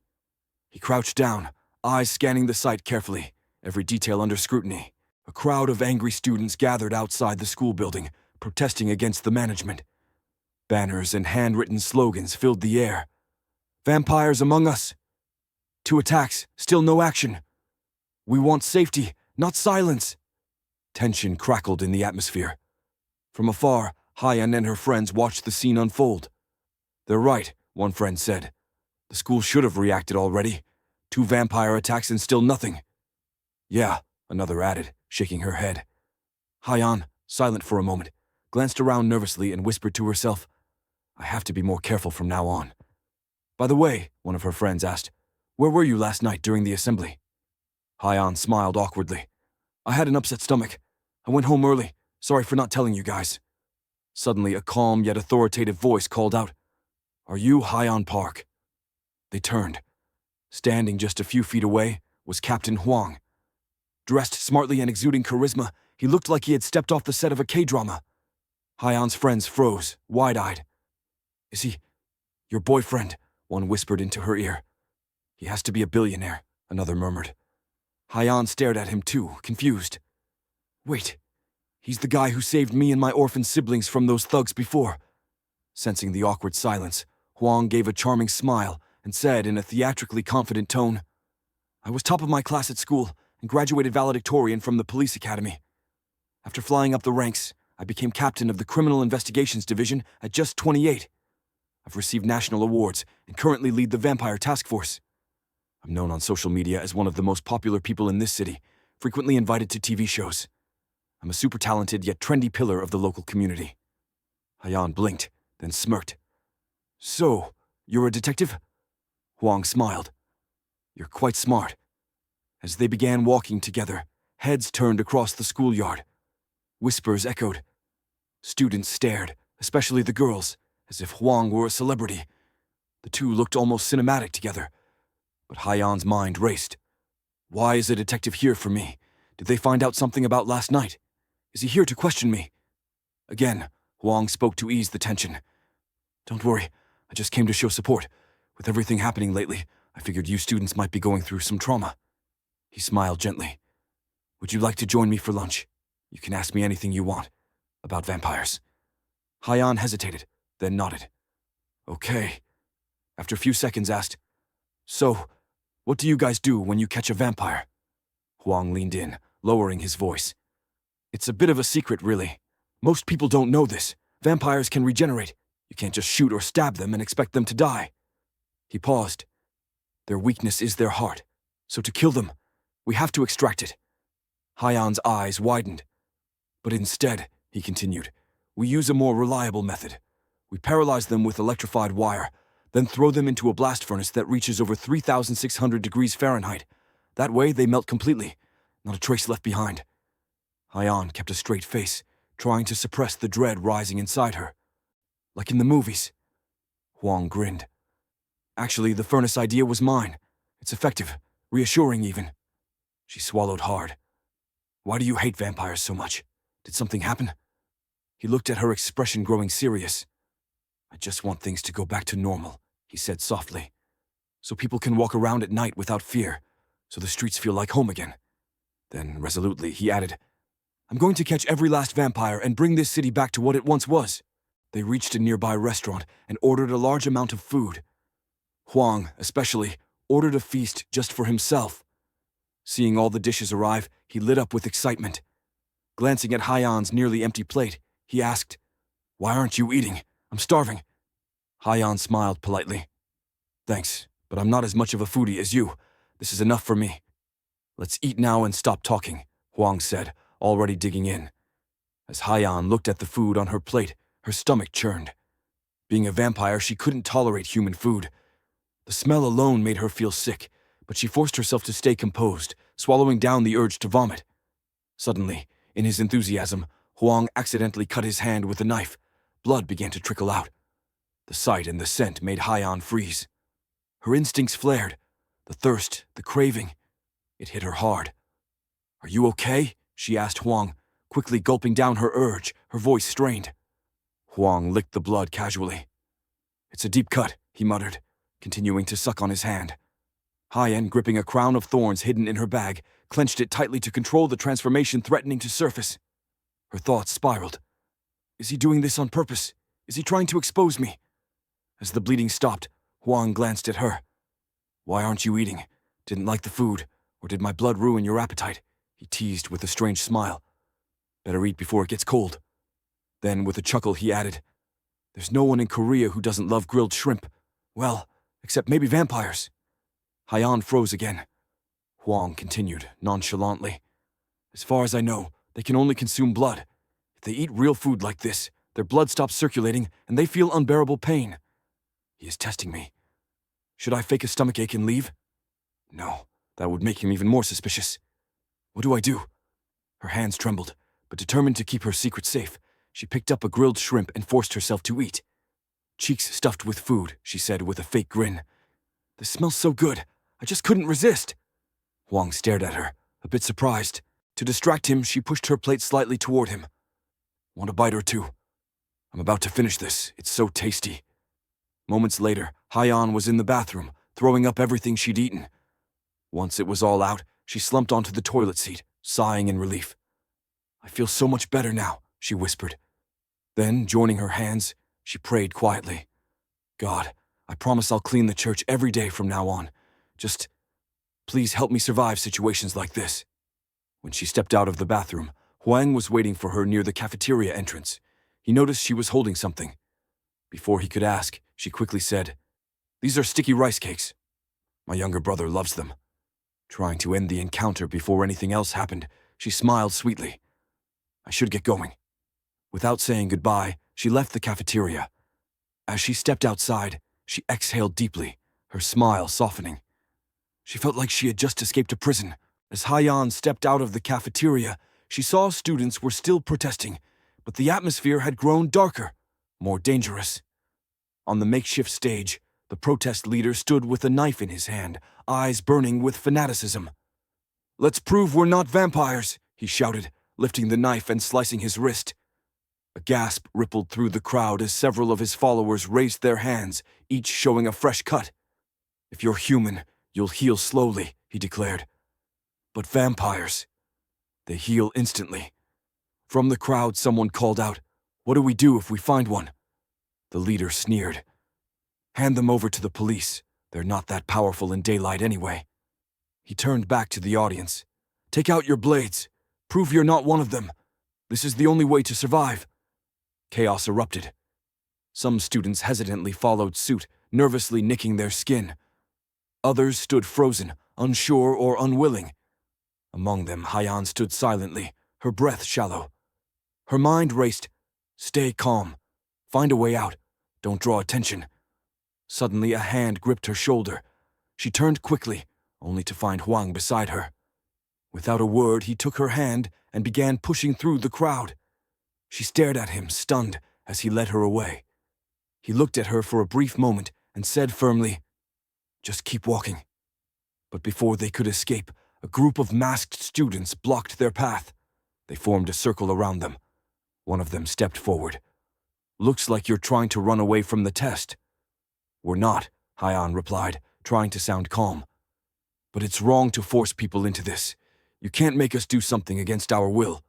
He crouched down, eyes scanning the site carefully, every detail under scrutiny. A crowd of angry students gathered outside the school building, protesting against the management. Banners and handwritten slogans filled the air. Vampires among us. 2 attacks, still no action. We want safety, not silence. Tension crackled in the atmosphere. From afar, Haiyan and her friends watched the scene unfold. They're right, one friend said. The school should have reacted already. 2 vampire attacks and still nothing. Yeah, another added, shaking her head. Haiyan, silent for a moment, glanced around nervously and whispered to herself, I have to be more careful from now on. By the way, one of her friends asked, where were you last night during the assembly? Haiyan smiled awkwardly. I had an upset stomach. I went home early. Sorry for not telling you guys. Suddenly, a calm yet authoritative voice called out, Are you Haiyan Park? They turned. Standing just a few feet away was Captain Huang. Dressed smartly and exuding charisma, he looked like he had stepped off the set of a K-drama. Haiyan's friends froze, wide-eyed. Is he your boyfriend? One whispered into her ear. He has to be a billionaire, another murmured. Haiyan stared at him too, confused. Wait, he's the guy who saved me and my orphan siblings from those thugs before. Sensing the awkward silence, Huang gave a charming smile and said in a theatrically confident tone, I was top of my class at school and graduated valedictorian from the police academy. After flying up the ranks, I became captain of the Criminal Investigations Division at just 28. I've received national awards and currently lead the Vampire Task Force. I'm known on social media as one of the most popular people in this city, frequently invited to TV shows. I'm a super talented yet trendy pillar of the local community. Haiyan blinked, then smirked. So, you're a detective? Huang smiled. You're quite smart. As they began walking together, heads turned across the schoolyard. Whispers echoed. Students stared, especially the girls, as if Huang were a celebrity. The two looked almost cinematic together. But Haiyan's mind raced. Why is a detective here for me? Did they find out something about last night? Is he here to question me? Again, Huang spoke to ease the tension. Don't worry, I just came to show support. With everything happening lately, I figured you students might be going through some trauma. He smiled gently. Would you like to join me for lunch? You can ask me anything you want. About vampires. Haiyan hesitated, then nodded. Okay. After a few seconds asked, So, what do you guys do when you catch a vampire? Huang leaned in, lowering his voice. It's a bit of a secret, really. Most people don't know this. Vampires can regenerate. You can't just shoot or stab them and expect them to die. He paused. Their weakness is their heart. So to kill them, we have to extract it. Haiyan's eyes widened. But instead, he continued, we use a more reliable method. We paralyze them with electrified wire, then throw them into a blast furnace that reaches over 3,600 degrees Fahrenheit. That way, they melt completely. Not a trace left behind. Haiyan kept a straight face, trying to suppress the dread rising inside her. Like in the movies. Huang grinned. Actually, the furnace idea was mine. It's effective, reassuring even. She swallowed hard. Why do you hate vampires so much? Did something happen? He looked at her expression growing serious. I just want things to go back to normal, he said softly. So people can walk around at night without fear, so the streets feel like home again. Then, resolutely, he added, I'm going to catch every last vampire and bring this city back to what it once was. They reached a nearby restaurant and ordered a large amount of food. Huang, especially, ordered a feast just for himself. Seeing all the dishes arrive, he lit up with excitement. Glancing at Haiyan's nearly empty plate, he asked, Why aren't you eating? I'm starving. Haiyan smiled politely. Thanks, but I'm not as much of a foodie as you. This is enough for me. Let's eat now and stop talking, Huang said, already digging in. As Haiyan looked at the food on her plate, her stomach churned. Being a vampire, she couldn't tolerate human food. The smell alone made her feel sick, but she forced herself to stay composed, swallowing down the urge to vomit. Suddenly, in his enthusiasm, Huang accidentally cut his hand with a knife. Blood began to trickle out. The sight and the scent made Haiyan freeze. Her instincts flared. The thirst, the craving. It hit her hard. Are you okay? She asked Huang, quickly gulping down her urge, her voice strained. Huang licked the blood casually. It's a deep cut, he muttered, continuing to suck on his hand. Haiyan, gripping a crown of thorns hidden in her bag, clenched it tightly to control the transformation threatening to surface. Her thoughts spiraled. Is he doing this on purpose? Is he trying to expose me? As the bleeding stopped, Huang glanced at her. Why aren't you eating? Didn't like the food, or did my blood ruin your appetite? He teased with a strange smile. Better eat before it gets cold. Then, with a chuckle, he added, There's no one in Korea who doesn't love grilled shrimp. Well, except maybe vampires. Haiyan froze again. Huang continued, nonchalantly. As far as I know, they can only consume blood. If they eat real food like this, their blood stops circulating and they feel unbearable pain. He is testing me. Should I fake a stomachache and leave? No, that would make him even more suspicious. What do I do? Her hands trembled, but determined to keep her secret safe, she picked up a grilled shrimp and forced herself to eat. Cheeks stuffed with food, she said with a fake grin. This smells so good, I just couldn't resist. Huang stared at her, a bit surprised. To distract him, she pushed her plate slightly toward him. Want a bite or two? I'm about to finish this, it's so tasty. Moments later, Haiyan was in the bathroom, throwing up everything she'd eaten. Once it was all out, she slumped onto the toilet seat, sighing in relief. I feel so much better now, she whispered. Then, joining her hands, she prayed quietly. God, I promise I'll clean the church every day from now on. Just, please help me survive situations like this. When she stepped out of the bathroom, Huang was waiting for her near the cafeteria entrance. He noticed she was holding something. Before he could ask, she quickly said, These are sticky rice cakes. My younger brother loves them. Trying to end the encounter before anything else happened, she smiled sweetly. I should get going. Without saying goodbye, she left the cafeteria. As she stepped outside, she exhaled deeply, her smile softening. She felt like she had just escaped a prison. As Haiyan stepped out of the cafeteria, she saw students were still protesting, but the atmosphere had grown darker, more dangerous. On the makeshift stage, the protest leader stood with a knife in his hand, eyes burning with fanaticism. "Let's prove we're not vampires," he shouted, lifting the knife and slicing his wrist. A gasp rippled through the crowd as several of his followers raised their hands, each showing a fresh cut. "If you're human, you'll heal slowly," he declared. "But vampires, they heal instantly." From the crowd, someone called out, "What do we do if we find one?" The leader sneered. "Hand them over to the police. They're not that powerful in daylight anyway." He turned back to the audience. "Take out your blades. Prove you're not one of them. This is the only way to survive." Chaos erupted. Some students hesitantly followed suit, nervously nicking their skin. Others stood frozen, unsure or unwilling. Among them, Haiyan stood silently, her breath shallow. Her mind raced. "Stay calm. Find a way out. Don't draw attention." Suddenly, a hand gripped her shoulder. She turned quickly, only to find Huang beside her. Without a word, he took her hand and began pushing through the crowd. She stared at him, stunned, as he led her away. He looked at her for a brief moment and said firmly, "Just keep walking." But before they could escape, a group of masked students blocked their path. They formed a circle around them. One of them stepped forward. "Looks like you're trying to run away from the test." "We're not," Haiyan replied, trying to sound calm. "But it's wrong to force people into this. You can't make us do something against our will."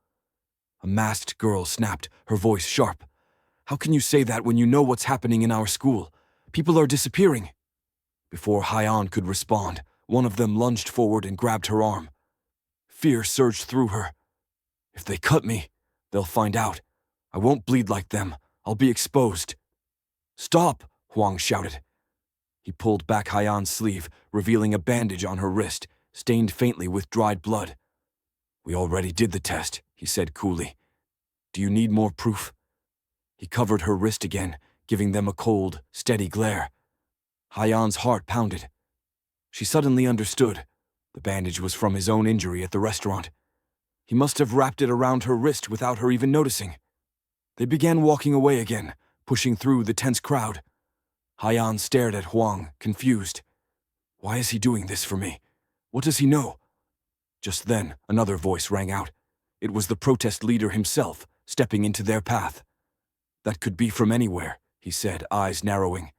A masked girl snapped, her voice sharp. "How can you say that when you know what's happening in our school? People are disappearing." Before Haiyan could respond, one of them lunged forward and grabbed her arm. Fear surged through her. "If they cut me, they'll find out. I won't bleed like them. I'll be exposed." "Stop!" Huang shouted. He pulled back Haiyan's sleeve, revealing a bandage on her wrist, stained faintly with dried blood. "We already did the test," he said coolly. "Do you need more proof?" He covered her wrist again, giving them a cold, steady glare. Haiyan's heart pounded. She suddenly understood. The bandage was from his own injury at the restaurant. He must have wrapped it around her wrist without her even noticing. They began walking away again, pushing through the tense crowd. Haiyan stared at Huang, confused. Why is he doing this for me? What does he know? Just then, another voice rang out. It was the protest leader himself, stepping into their path. "That could be from anywhere," he said, eyes narrowing.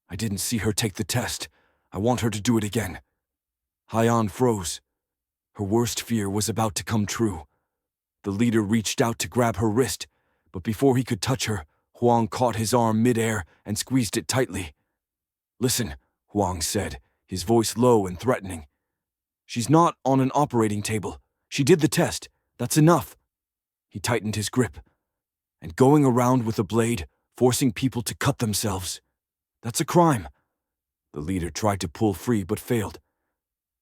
"I didn't see her take the test. I want her to do it again." Haiyan froze. Her worst fear was about to come true. The leader reached out to grab her wrist, but before he could touch her, Huang caught his arm mid-air and squeezed it tightly. "Listen," Huang said, his voice low and threatening. "She's not on an operating table. She did the test. That's enough." He tightened his grip. "And going around with a blade, forcing people to cut themselves. That's a crime." The leader tried to pull free but failed.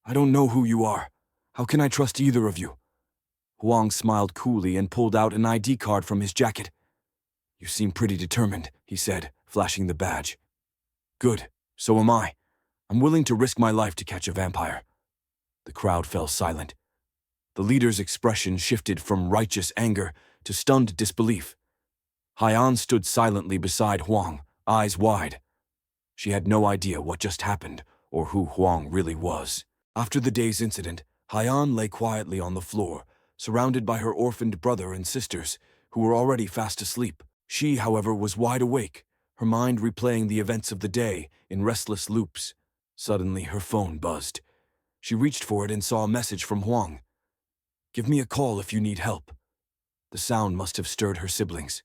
"I don't know who you are. How can I trust either of you?" Huang smiled coolly and pulled out an ID card from his jacket. "You seem pretty determined," he said, flashing the badge. "Good. So am I. I'm willing to risk my life to catch a vampire." The crowd fell silent. The leader's expression shifted from righteous anger to stunned disbelief. Haiyan stood silently beside Huang, eyes wide. She had no idea what just happened or who Huang really was. After the day's incident, Haiyan lay quietly on the floor, surrounded by her orphaned brother and sisters, who were already fast asleep. She, however, was wide awake, her mind replaying the events of the day in restless loops. Suddenly, her phone buzzed. She reached for it and saw a message from Huang. "Give me a call if you need help." The sound must have stirred her siblings.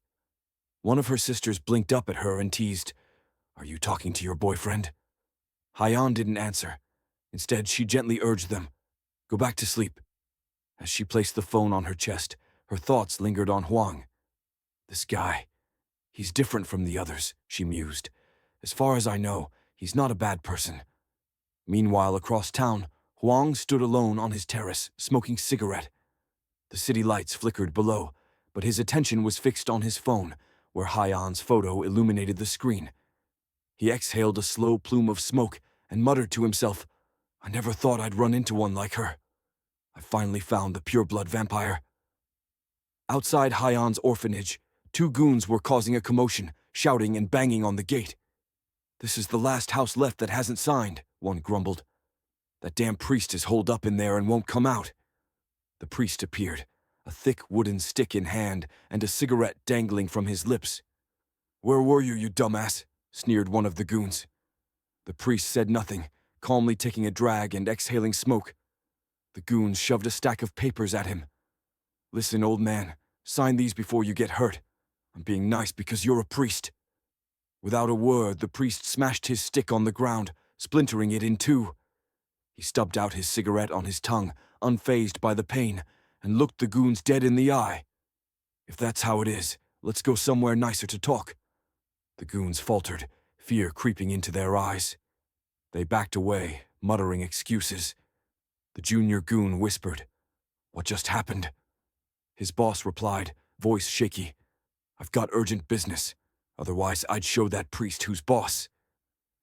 One of her sisters blinked up at her and teased, "Are you talking to your boyfriend?" Haiyan didn't answer. Instead, she gently urged them, "Go back to sleep." As she placed the phone on her chest, her thoughts lingered on Huang. "This guy, he's different from the others," she mused. "As far as I know, he's not a bad person." Meanwhile, across town, Huang stood alone on his terrace, smoking cigarette. The city lights flickered below, but his attention was fixed on his phone, where Haiyan's photo illuminated the screen. He exhaled a slow plume of smoke and muttered to himself, "I never thought I'd run into one like her. I finally found the pure-blood vampire." Outside Haiyan's orphanage, two goons were causing a commotion, shouting and banging on the gate. "This is the last house left that hasn't signed," one grumbled. "That damn priest is holed up in there and won't come out." The priest appeared, a thick wooden stick in hand and a cigarette dangling from his lips. "Where were you, you dumbass?" sneered one of the goons. The priest said nothing, calmly taking a drag and exhaling smoke. The goons shoved a stack of papers at him. "Listen, old man, sign these before you get hurt. I'm being nice because you're a priest." Without a word, the priest smashed his stick on the ground, splintering it in two. He stubbed out his cigarette on his tongue, unfazed by the pain, and looked the goons dead in the eye. "If that's how it is, let's go somewhere nicer to talk." The goons faltered, fear creeping into their eyes. They backed away, muttering excuses. The junior goon whispered, "What just happened?" His boss replied, voice shaky, "I've got urgent business. Otherwise, I'd show that priest who's boss."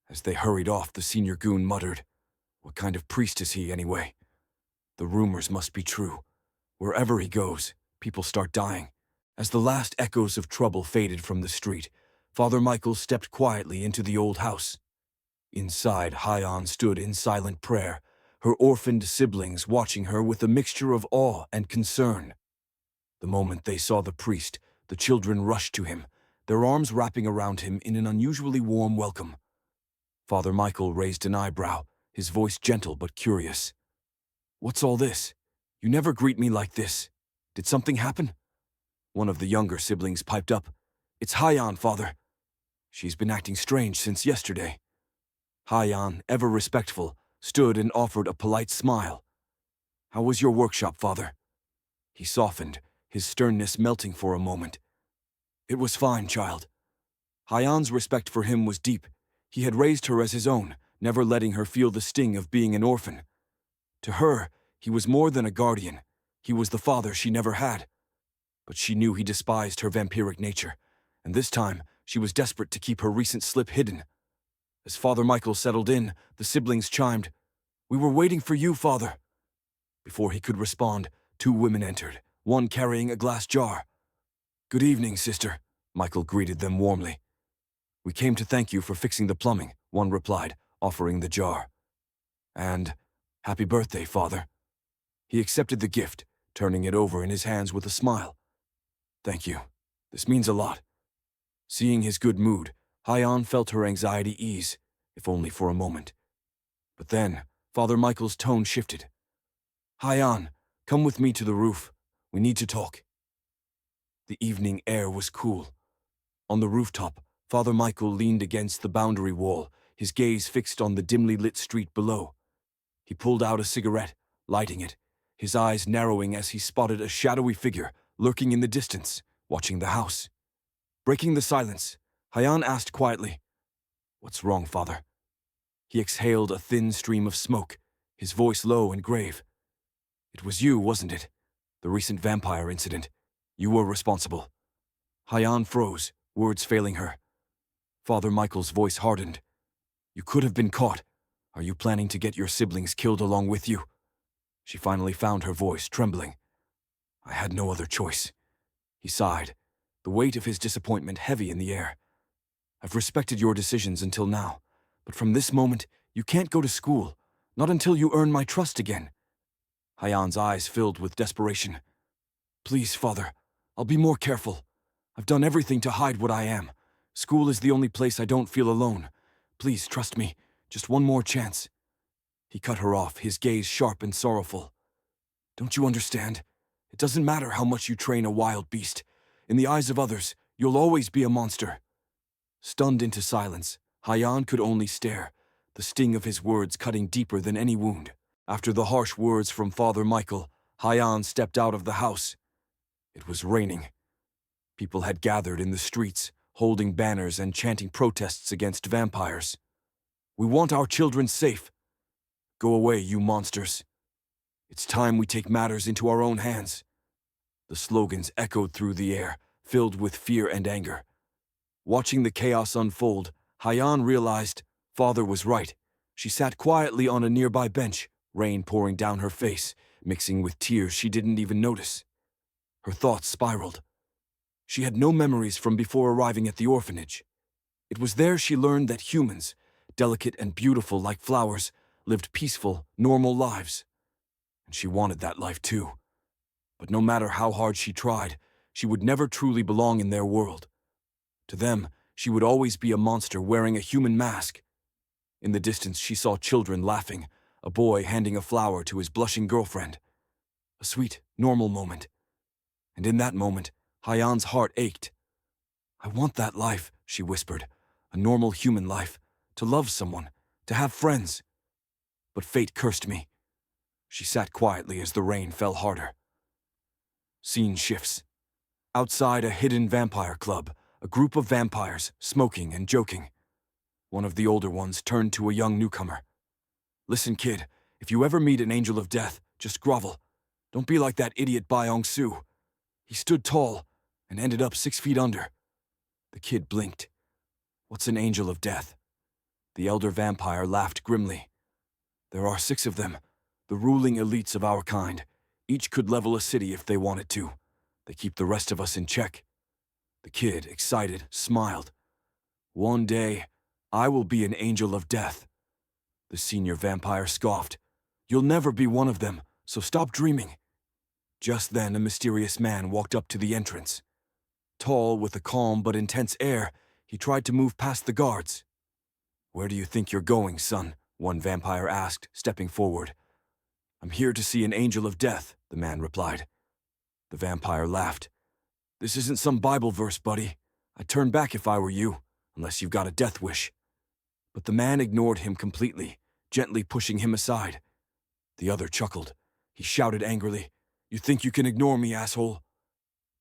As they hurried off, the senior goon muttered, "What kind of priest is he, anyway? The rumors must be true. Wherever he goes, people start dying." As the last echoes of trouble faded from the street, Father Michael stepped quietly into the old house. Inside, Haiyan stood in silent prayer, her orphaned siblings watching her with a mixture of awe and concern. The moment they saw the priest, the children rushed to him, their arms wrapping around him in an unusually warm welcome. Father Michael raised an eyebrow, his voice gentle but curious. "What's all this? You never greet me like this. Did something happen?" One of the younger siblings piped up, "It's Haiyan, Father. She's been acting strange since yesterday." Haiyan, ever respectful, stood and offered a polite smile. "How was your workshop, Father?" He softened, his sternness melting for a moment. "It was fine, child." Haiyan's respect for him was deep. He had raised her as his own, never letting her feel the sting of being an orphan. To her, he was more than a guardian. He was the father she never had. But she knew he despised her vampiric nature, and this time she was desperate to keep her recent slip hidden. As Father Michael settled in, the siblings chimed, "We were waiting for you, Father." Before he could respond, two women entered, one carrying a glass jar. "Good evening, sister," Michael greeted them warmly. "We came to thank you for fixing the plumbing," one replied, offering the jar. "And happy birthday, Father." He accepted the gift, turning it over in his hands with a smile. "Thank you. This means a lot." Seeing his good mood, Haiyan felt her anxiety ease, if only for a moment. But then, Father Michael's tone shifted. "Haiyan, come with me to the roof. We need to talk." The evening air was cool. On the rooftop, Father Michael leaned against the boundary wall, his gaze fixed on the dimly lit street below. He pulled out a cigarette, lighting it, his eyes narrowing as he spotted a shadowy figure lurking in the distance, watching the house. Breaking the silence, Haiyan asked quietly, "What's wrong, Father?" He exhaled a thin stream of smoke, his voice low and grave. "It was you, wasn't it? The recent vampire incident. You were responsible." Haiyan froze, words failing her. Father Michael's voice hardened. "You could have been caught. Are you planning to get your siblings killed along with you?" She finally found her voice trembling. "I had no other choice." He sighed, the weight of his disappointment heavy in the air. "I've respected your decisions until now, but from this moment, you can't go to school, not until you earn my trust again." Haiyan's eyes filled with desperation. "Please, Father, I'll be more careful. I've done everything to hide what I am. School is the only place I don't feel alone. Please trust me, just one more chance." He cut her off, his gaze sharp and sorrowful. "Don't you understand? It doesn't matter how much you train a wild beast. In the eyes of others, you'll always be a monster." Stunned into silence, Haiyan could only stare, the sting of his words cutting deeper than any wound. After the harsh words from Father Michael, Haiyan stepped out of the house. It was raining. People had gathered in the streets, holding banners and chanting protests against vampires. "We want our children safe. Go away, you monsters. It's time we take matters into our own hands." The slogans echoed through the air, filled with fear and anger. Watching the chaos unfold, Haiyan realized Father was right. She sat quietly on a nearby bench, rain pouring down her face, mixing with tears she didn't even notice. Her thoughts spiraled. She had no memories from before arriving at the orphanage. It was there she learned that humans, delicate and beautiful like flowers, lived peaceful, normal lives. And she wanted that life too. But no matter how hard she tried, she would never truly belong in their world. To them, she would always be a monster wearing a human mask. In the distance, she saw children laughing, a boy handing a flower to his blushing girlfriend. A sweet, normal moment. And in that moment, Haiyan's heart ached. "I want that life," she whispered, "a normal human life, to love someone, to have friends." But fate cursed me. She sat quietly as the rain fell harder. Scene shifts. Outside a hidden vampire club, a group of vampires, smoking and joking. One of the older ones turned to a young newcomer. "Listen, kid, if you ever meet an angel of death, just grovel. Don't be like that idiot Byong-soo. He stood tall and ended up 6 feet under." The kid blinked. "What's an angel of death?" The elder vampire laughed grimly. "There are 6 of them, the ruling elites of our kind. Each could level a city if they wanted to. They keep the rest of us in check." The kid, excited, smiled. "One day, I will be an angel of death." The senior vampire scoffed. "You'll never be one of them, so stop dreaming." Just then, a mysterious man walked up to the entrance. Tall, with a calm but intense air, he tried to move past the guards. "Where do you think you're going, son?" one vampire asked, stepping forward. "I'm here to see an angel of death," the man replied. The vampire laughed. "This isn't some Bible verse, buddy. I'd turn back if I were you, unless you've got a death wish." But the man ignored him completely, gently pushing him aside. The other chuckled. He shouted angrily, "You think you can ignore me, asshole?"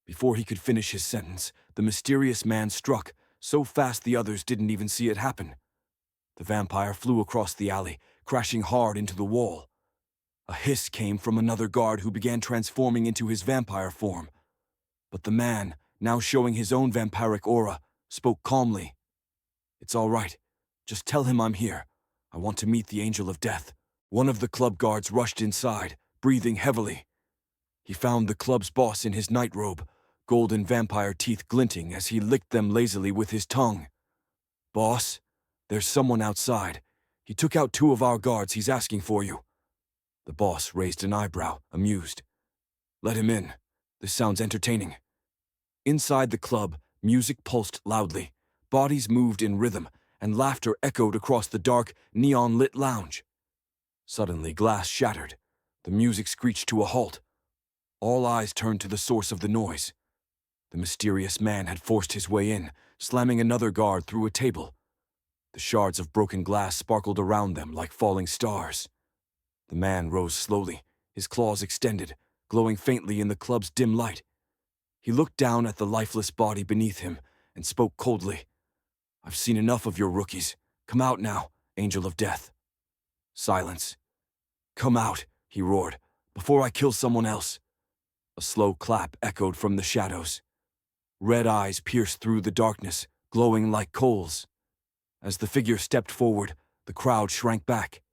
Before he could finish his sentence, the mysterious man struck, so fast the others didn't even see it happen. The vampire flew across the alley, crashing hard into the wall. A hiss came from another guard who began transforming into his vampire form. But the man, now showing his own vampiric aura, spoke calmly. "It's all right. Just tell him I'm here. I want to meet the angel of death." One of the club guards rushed inside, breathing heavily. He found the club's boss in his nightrobe, golden vampire teeth glinting as he licked them lazily with his tongue. "Boss, there's someone outside. He took out 2 of our guards. He's asking for you." The boss raised an eyebrow, amused. "Let him in. This sounds entertaining." Inside the club, music pulsed loudly, bodies moved in rhythm, and laughter echoed across the dark, neon-lit lounge. Suddenly, glass shattered. The music screeched to a halt. All eyes turned to the source of the noise. The mysterious man had forced his way in, slamming another guard through a table. The shards of broken glass sparkled around them like falling stars. The man rose slowly, his claws extended, glowing faintly in the club's dim light. He looked down at the lifeless body beneath him and spoke coldly. "I've seen enough of your rookies. Come out now, angel of death." Silence. "Come out," he roared, "before I kill someone else." A slow clap echoed from the shadows. Red eyes pierced through the darkness, glowing like coals. As the figure stepped forward, the crowd shrank back.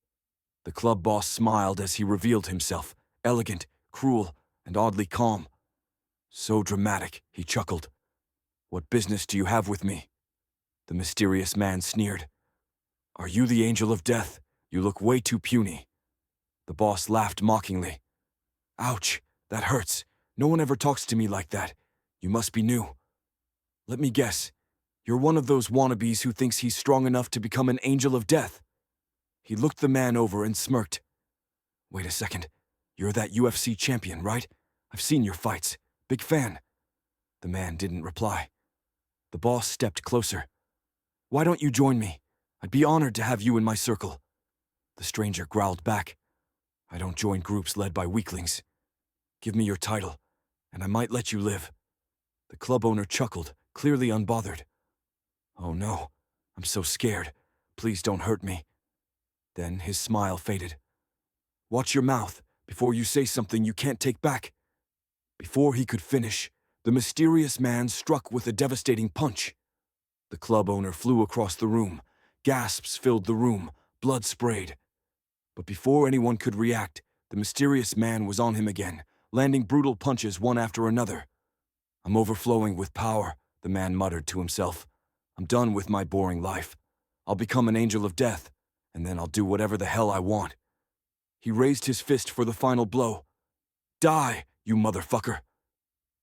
The club boss smiled as he revealed himself, elegant, cruel, and oddly calm. "So dramatic," he chuckled. "What business do you have with me?" The mysterious man sneered. "Are you the angel of death? You look way too puny." The boss laughed mockingly. "Ouch, that hurts. No one ever talks to me like that. You must be new. Let me guess. You're one of those wannabes who thinks he's strong enough to become an angel of death." He looked the man over and smirked. "Wait a second. You're that UFC champion, right? I've seen your fights. Big fan." The man didn't reply. The boss stepped closer. "Why don't you join me? I'd be honored to have you in my circle." The stranger growled back. "I don't join groups led by weaklings. Give me your title, and I might let you live." The club owner chuckled, clearly unbothered. "Oh no, I'm so scared. Please don't hurt me." Then his smile faded. "Watch your mouth before you say something you can't take back." Before he could finish, the mysterious man struck with a devastating punch. The club owner flew across the room. Gasps filled the room, blood sprayed. But before anyone could react, the mysterious man was on him again, landing brutal punches one after another. "I'm overflowing with power," the man muttered to himself. "I'm done with my boring life. I'll become an angel of death, and then I'll do whatever the hell I want." He raised his fist for the final blow. "Die, you motherfucker!"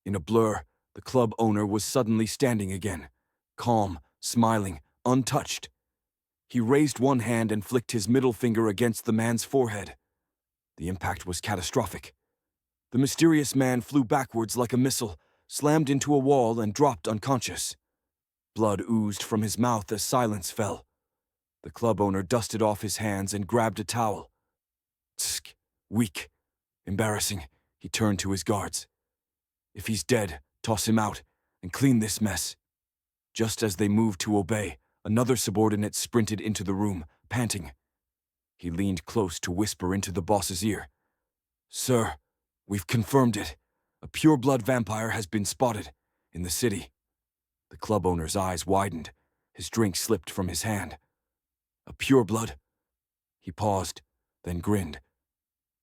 In a blur, the club owner was suddenly standing again, calm, smiling, untouched. He raised one hand and flicked his middle finger against the man's forehead. The impact was catastrophic. The mysterious man flew backwards like a missile, slammed into a wall, and dropped unconscious. Blood oozed from his mouth as silence fell. The club owner dusted off his hands and grabbed a towel. Tsk, weak, embarrassing, he turned to his guards. "If he's dead, toss him out, and clean this mess." Just as they moved to obey, another subordinate sprinted into the room, panting. He leaned close to whisper into the boss's ear. "Sir, we've confirmed it. A pure-blood vampire has been spotted in the city." The club owner's eyes widened. His drink slipped from his hand. "A pure-blood?" He paused, then grinned.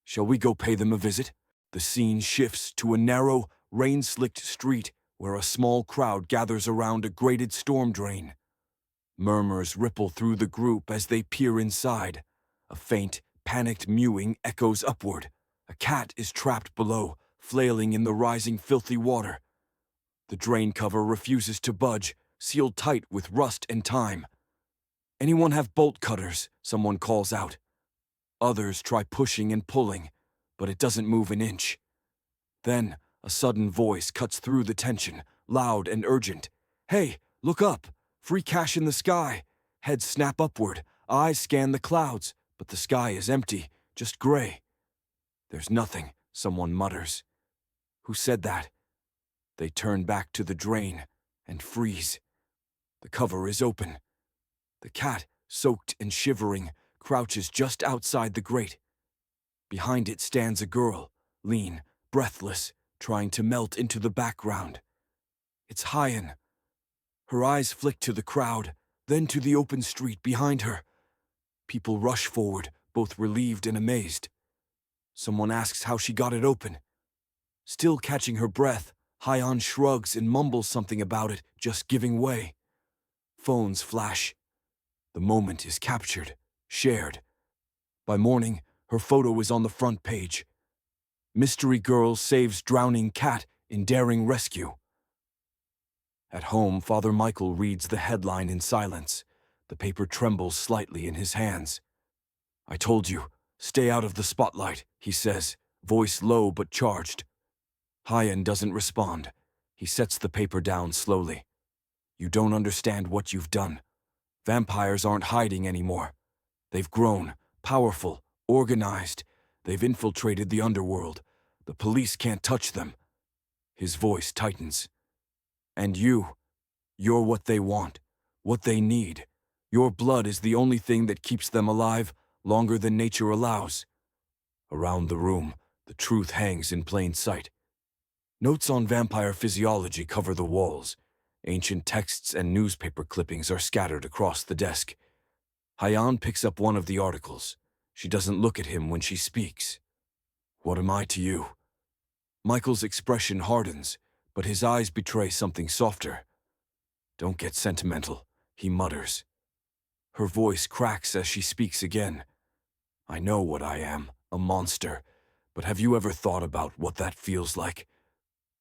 "Shall we go pay them a visit?" The scene shifts to a narrow, rain-slicked street where a small crowd gathers around a grated storm drain. Murmurs ripple through the group as they peer inside. A faint, panicked mewing echoes upward. A cat is trapped below, flailing in the rising filthy water. The drain cover refuses to budge, sealed tight with rust and time. "Anyone have bolt cutters?" someone calls out. Others try pushing and pulling, but it doesn't move an inch. Then, a sudden voice cuts through the tension, loud and urgent. "Hey, look up! Free cash in the sky!" Heads snap upward, eyes scan the clouds, but the sky is empty, just gray. "There's nothing," someone mutters. "Who said that?" They turn back to the drain and freeze. The cover is open. The cat, soaked and shivering, crouches just outside the grate. Behind it stands a girl, lean, breathless, trying to melt into the background. It's Haiyan. Her eyes flick to the crowd, then to the open street behind her. People rush forward, both relieved and amazed. Someone asks how she got it open. Still catching her breath, Haiyan shrugs and mumbles something about it just giving way. Phones flash. The moment is captured, shared. By morning, her photo is on the front page. Mystery girl saves drowning cat in daring rescue. At home, Father Michael reads the headline in silence. The paper trembles slightly in his hands. "I told you, stay out of the spotlight," he says, voice low but charged. Haiyan doesn't respond. He sets the paper down slowly. "You don't understand what you've done. Vampires aren't hiding anymore. They've grown, powerful, organized. They've infiltrated the underworld. The police can't touch them." His voice tightens. "And you're what they want, what they need. Your blood is the only thing that keeps them alive longer than nature allows." Around the room, the truth hangs in plain sight. Notes on vampire physiology cover the walls. Ancient texts and newspaper clippings are scattered across the desk. Haiyan picks up one of the articles. She doesn't look at him when she speaks. "What am I to you?" Michael's expression hardens, but his eyes betray something softer. "Don't get sentimental," he mutters. Her voice cracks as she speaks again. "I know what I am, a monster, but have you ever thought about what that feels like?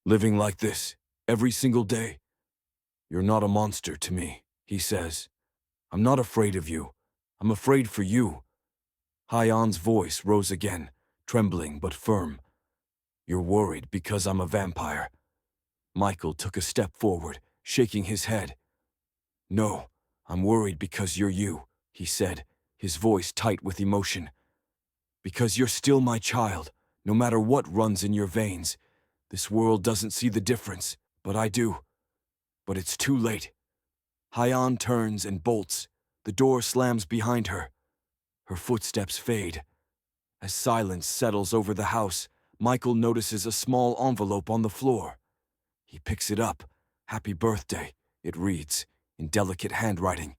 Living like this, every single day?" "You're not a monster to me," he says. "I'm not afraid of you. I'm afraid for you." Haiyan's voice rose again, trembling but firm. "You're worried because I'm a vampire." Michael took a step forward, shaking his head. "No, I'm worried because you're you," he said, his voice tight with emotion. "Because you're still my child, no matter what runs in your veins. This world doesn't see the difference, but I do. But it's too late." Haiyan turns and bolts. The door slams behind her. Her footsteps fade. As silence settles over the house, Michael notices a small envelope on the floor. He picks it up. "Happy birthday," it reads, in delicate handwriting.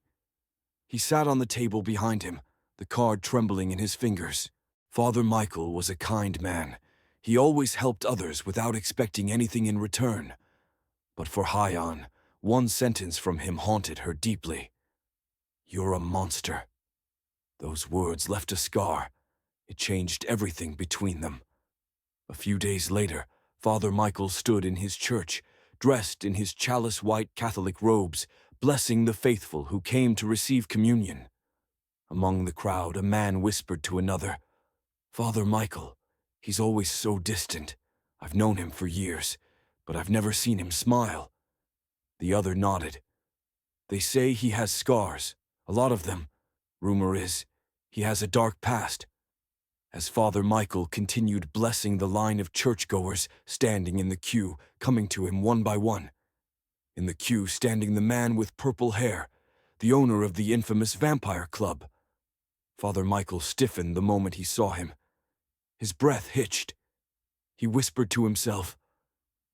He sat on the table behind him, the card trembling in his fingers. Father Michael was a kind man. He always helped others without expecting anything in return. But for Haiyan, one sentence from him haunted her deeply. "You're a monster." Those words left a scar. It changed everything between them. A few days later, Father Michael stood in his church, dressed in his chalice-white Catholic robes, blessing the faithful who came to receive communion. Among the crowd, a man whispered to another, "Father Michael, he's always so distant. I've known him for years, but I've never seen him smile." The other nodded. "They say he has scars, a lot of them. Rumor is, he has a dark past." As Father Michael continued blessing the line of churchgoers standing in the queue, coming to him one by one. In the queue standing the man with purple hair, the owner of the infamous vampire club. Father Michael stiffened the moment he saw him. His breath hitched. He whispered to himself,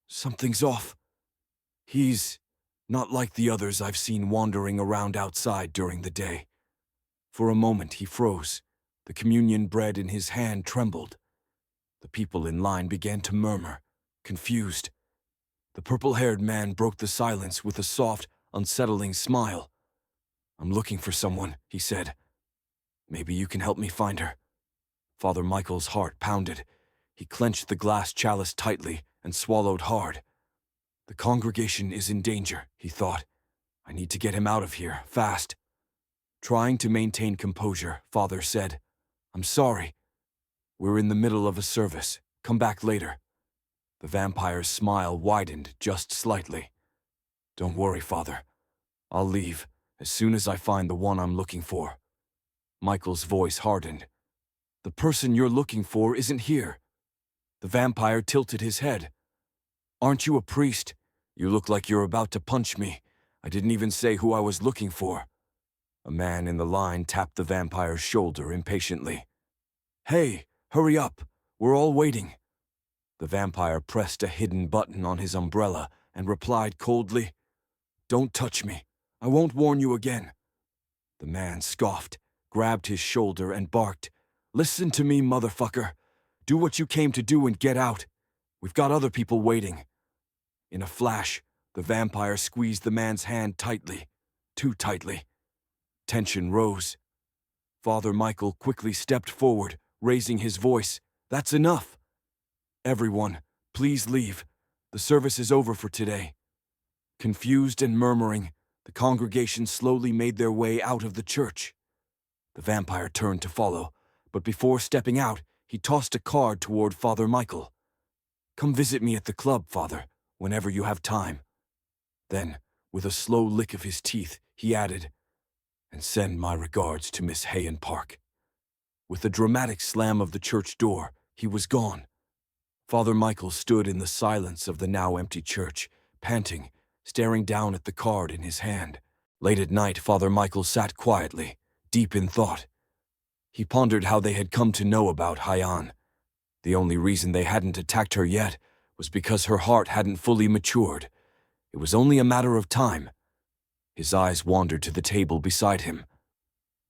"Something's off. He's not like the others I've seen wandering around outside during the day." For a moment he froze. The communion bread in his hand trembled. The people in line began to murmur, confused. The purple-haired man broke the silence with a soft, unsettling smile. "I'm looking for someone," he said. "Maybe you can help me find her." Father Michael's heart pounded. He clenched the glass chalice tightly and swallowed hard. "The congregation is in danger," he thought. "I need to get him out of here, fast." Trying to maintain composure, Father said, "I'm sorry. We're in the middle of a service. Come back later." The vampire's smile widened just slightly. "Don't worry, Father. I'll leave as soon as I find the one I'm looking for." Michael's voice hardened. "The person you're looking for isn't here." The vampire tilted his head. "Aren't you a priest? You look like you're about to punch me. I didn't even say who I was looking for." A man in the line tapped the vampire's shoulder impatiently. "Hey, hurry up. We're all waiting." The vampire pressed a hidden button on his umbrella and replied coldly, "Don't touch me. I won't warn you again." The man scoffed, grabbed his shoulder and barked, "Listen to me, motherfucker. Do what you came to do and get out. We've got other people waiting." In a flash, the vampire squeezed the man's hand tightly, too tightly. Tension rose. Father Michael quickly stepped forward, raising his voice, "That's enough. Everyone, please leave. The service is over for today." Confused and murmuring, the congregation slowly made their way out of the church. The vampire turned to follow, but before stepping out, he tossed a card toward Father Michael. "Come visit me at the club, Father, whenever you have time." Then, with a slow lick of his teeth, he added, "And send my regards to Miss Haiyan Park." With a dramatic slam of the church door, he was gone. Father Michael stood in the silence of the now empty church, panting, staring down at the card in his hand. Late at night, Father Michael sat quietly, deep in thought. He pondered how they had come to know about Haiyan. The only reason they hadn't attacked her yet was because her heart hadn't fully matured. It was only a matter of time. His eyes wandered to the table beside him.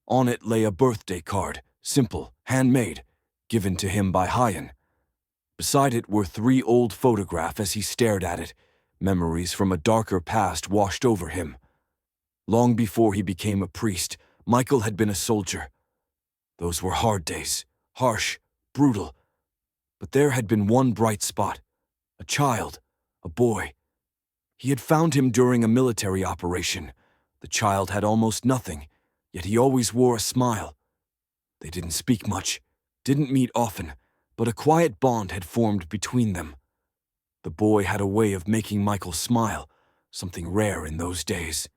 On it lay a birthday card, simple, handmade, given to him by Haiyan. Beside it were 3 old photographs as he stared at it. Memories from a darker past washed over him. Long before he became a priest, Michael had been a soldier. Those were hard days, harsh, brutal. But there had been one bright spot. A child, a boy. He had found him during a military operation. The child had almost nothing, yet he always wore a smile. They didn't speak much, didn't meet often, but a quiet bond had formed between them. The boy had a way of making Michael smile, something rare in those days.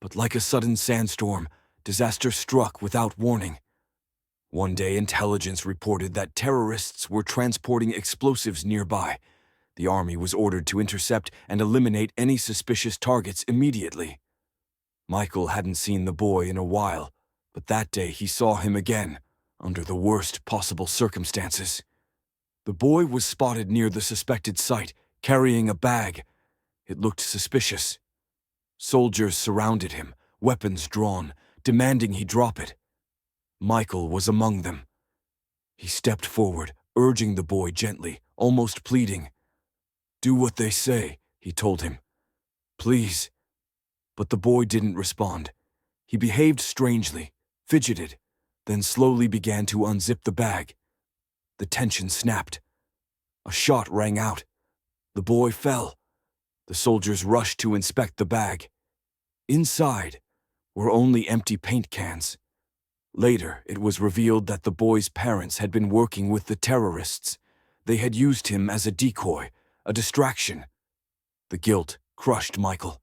But like a sudden sandstorm, disaster struck without warning. One day, intelligence reported that terrorists were transporting explosives nearby. The army was ordered to intercept and eliminate any suspicious targets immediately. Michael hadn't seen the boy in a while, but that day he saw him again, under the worst possible circumstances. The boy was spotted near the suspected site, carrying a bag. It looked suspicious. Soldiers surrounded him, weapons drawn, demanding he drop it. Michael was among them. He stepped forward, urging the boy gently, almost pleading. "Do what they say," he told him. "Please." But the boy didn't respond. He behaved strangely, fidgeted, then slowly began to unzip the bag. The tension snapped. A shot rang out. The boy fell. The soldiers rushed to inspect the bag. Inside were only empty paint cans. Later, it was revealed that the boy's parents had been working with the terrorists. They had used him as a decoy, a distraction. The guilt crushed Michael.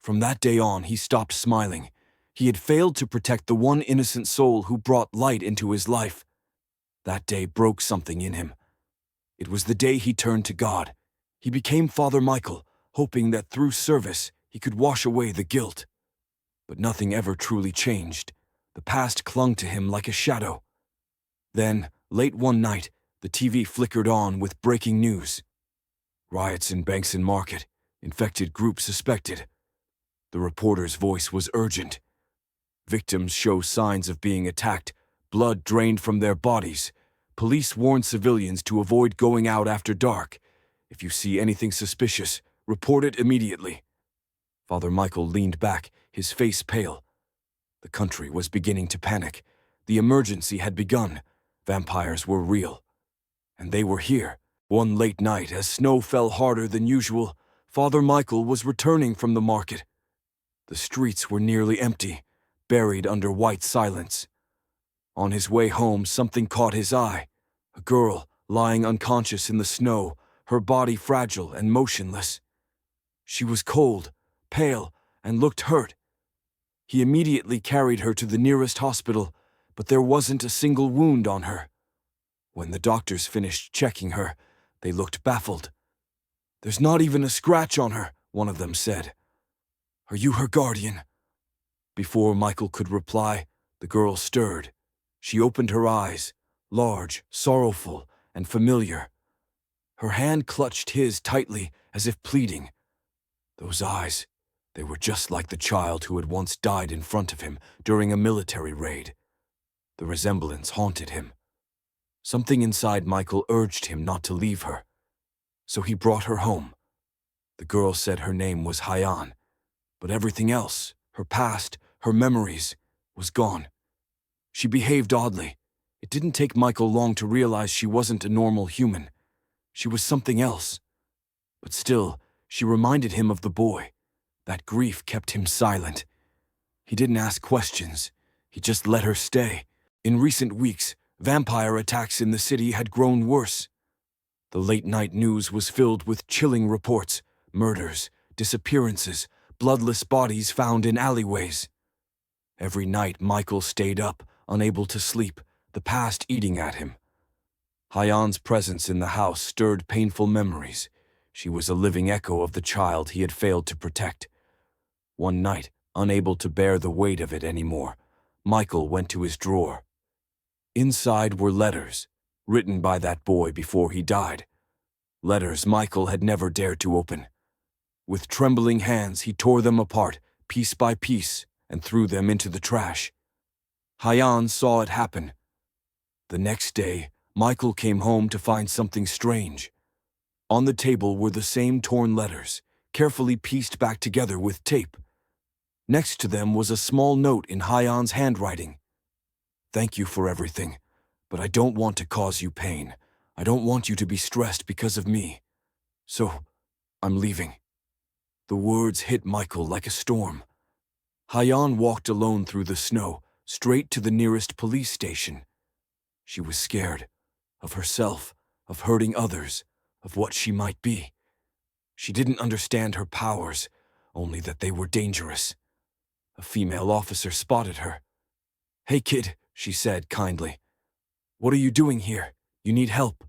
From that day on, he stopped smiling. He had failed to protect the one innocent soul who brought light into his life. That day broke something in him. It was the day he turned to God. He became Father Michael, hoping that through service he could wash away the guilt. But nothing ever truly changed. The past clung to him like a shadow. Then, late one night, the TV flickered on with breaking news. Riots in Bankson Market. Infected group suspected. The reporter's voice was urgent. Victims show signs of being attacked, blood drained from their bodies. Police warn civilians to avoid going out after dark. If you see anything suspicious, report it immediately. Father Michael leaned back, his face pale. The country was beginning to panic. The emergency had begun. Vampires were real. And they were here. One late night, as snow fell harder than usual, Father Michael was returning from the market. The streets were nearly empty, buried under white silence. On his way home, something caught his eye. A girl lying unconscious in the snow, her body fragile and motionless. She was cold, pale, and looked hurt. He immediately carried her to the nearest hospital, but there wasn't a single wound on her. When the doctors finished checking her, they looked baffled. "There's not even a scratch on her," one of them said. "Are you her guardian?" Before Michael could reply, the girl stirred. She opened her eyes, large, sorrowful, and familiar. Her hand clutched his tightly, as if pleading. Those eyes, they were just like the child who had once died in front of him during a military raid. The resemblance haunted him. Something inside Michael urged him not to leave her. So he brought her home. The girl said her name was Haiyan, but everything else, her past, her memories, was gone. She behaved oddly. It didn't take Michael long to realize she wasn't a normal human. She was something else. But still, she reminded him of the boy. That grief kept him silent. He didn't ask questions. He just let her stay. In recent weeks, vampire attacks in the city had grown worse. The late-night news was filled with chilling reports, murders, disappearances, bloodless bodies found in alleyways. Every night Michael stayed up, unable to sleep, the past eating at him. Haiyan's presence in the house stirred painful memories. She was a living echo of the child he had failed to protect. One night, unable to bear the weight of it anymore, Michael went to his drawer. Inside were letters, written by that boy before he died. Letters Michael had never dared to open. With trembling hands, he tore them apart, piece by piece, and threw them into the trash. Haiyan saw it happen. The next day, Michael came home to find something strange. On the table were the same torn letters, carefully pieced back together with tape. Next to them was a small note in Haiyan's handwriting. "Thank you for everything, but I don't want to cause you pain. I don't want you to be stressed because of me. So, I'm leaving." The words hit Michael like a storm. Haiyan walked alone through the snow, straight to the nearest police station. She was scared, of herself, of hurting others, of what she might be. She didn't understand her powers, only that they were dangerous. A female officer spotted her. "Hey kid," she said kindly. "What are you doing here? You need help."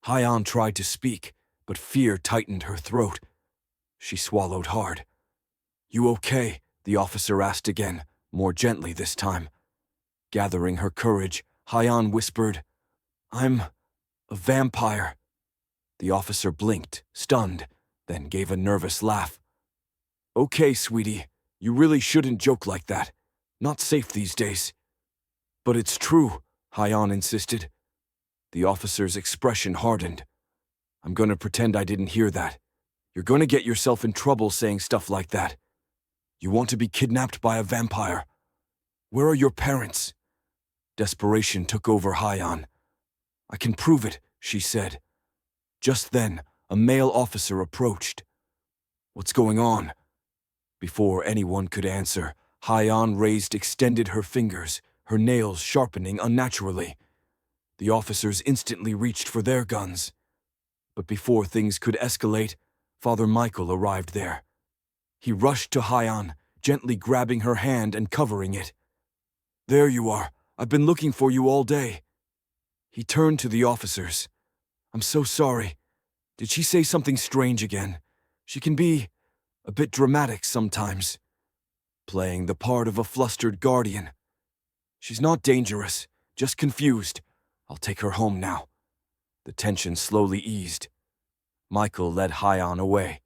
Haiyan tried to speak, but fear tightened her throat. She swallowed hard. "You okay?" the officer asked again, more gently this time. Gathering her courage, Haiyan whispered, "I'm a vampire." The officer blinked, stunned, then gave a nervous laugh. "Okay, sweetie, you really shouldn't joke like that. Not safe these days." "But it's true," Haiyan insisted. The officer's expression hardened. I'm gonna pretend I didn't hear that. You're gonna get yourself in trouble saying stuff like that. You want to be kidnapped by a vampire? Where are your parents? Desperation took over Haiyan. I can prove it, she said. Just then, a male officer approached. What's going on? Before anyone could answer, Haiyan raised extended her fingers, her nails sharpening unnaturally. The officers instantly reached for their guns. But before things could escalate, Father Michael arrived there. He rushed to Haiyan, gently grabbing her hand and covering it. There you are. I've been looking for you all day. He turned to the officers. I'm so sorry. Did she say something strange again? She can be a bit dramatic sometimes, playing the part of a flustered guardian. She's not dangerous, just confused. I'll take her home now. The tension slowly eased. Michael led Haiyan away.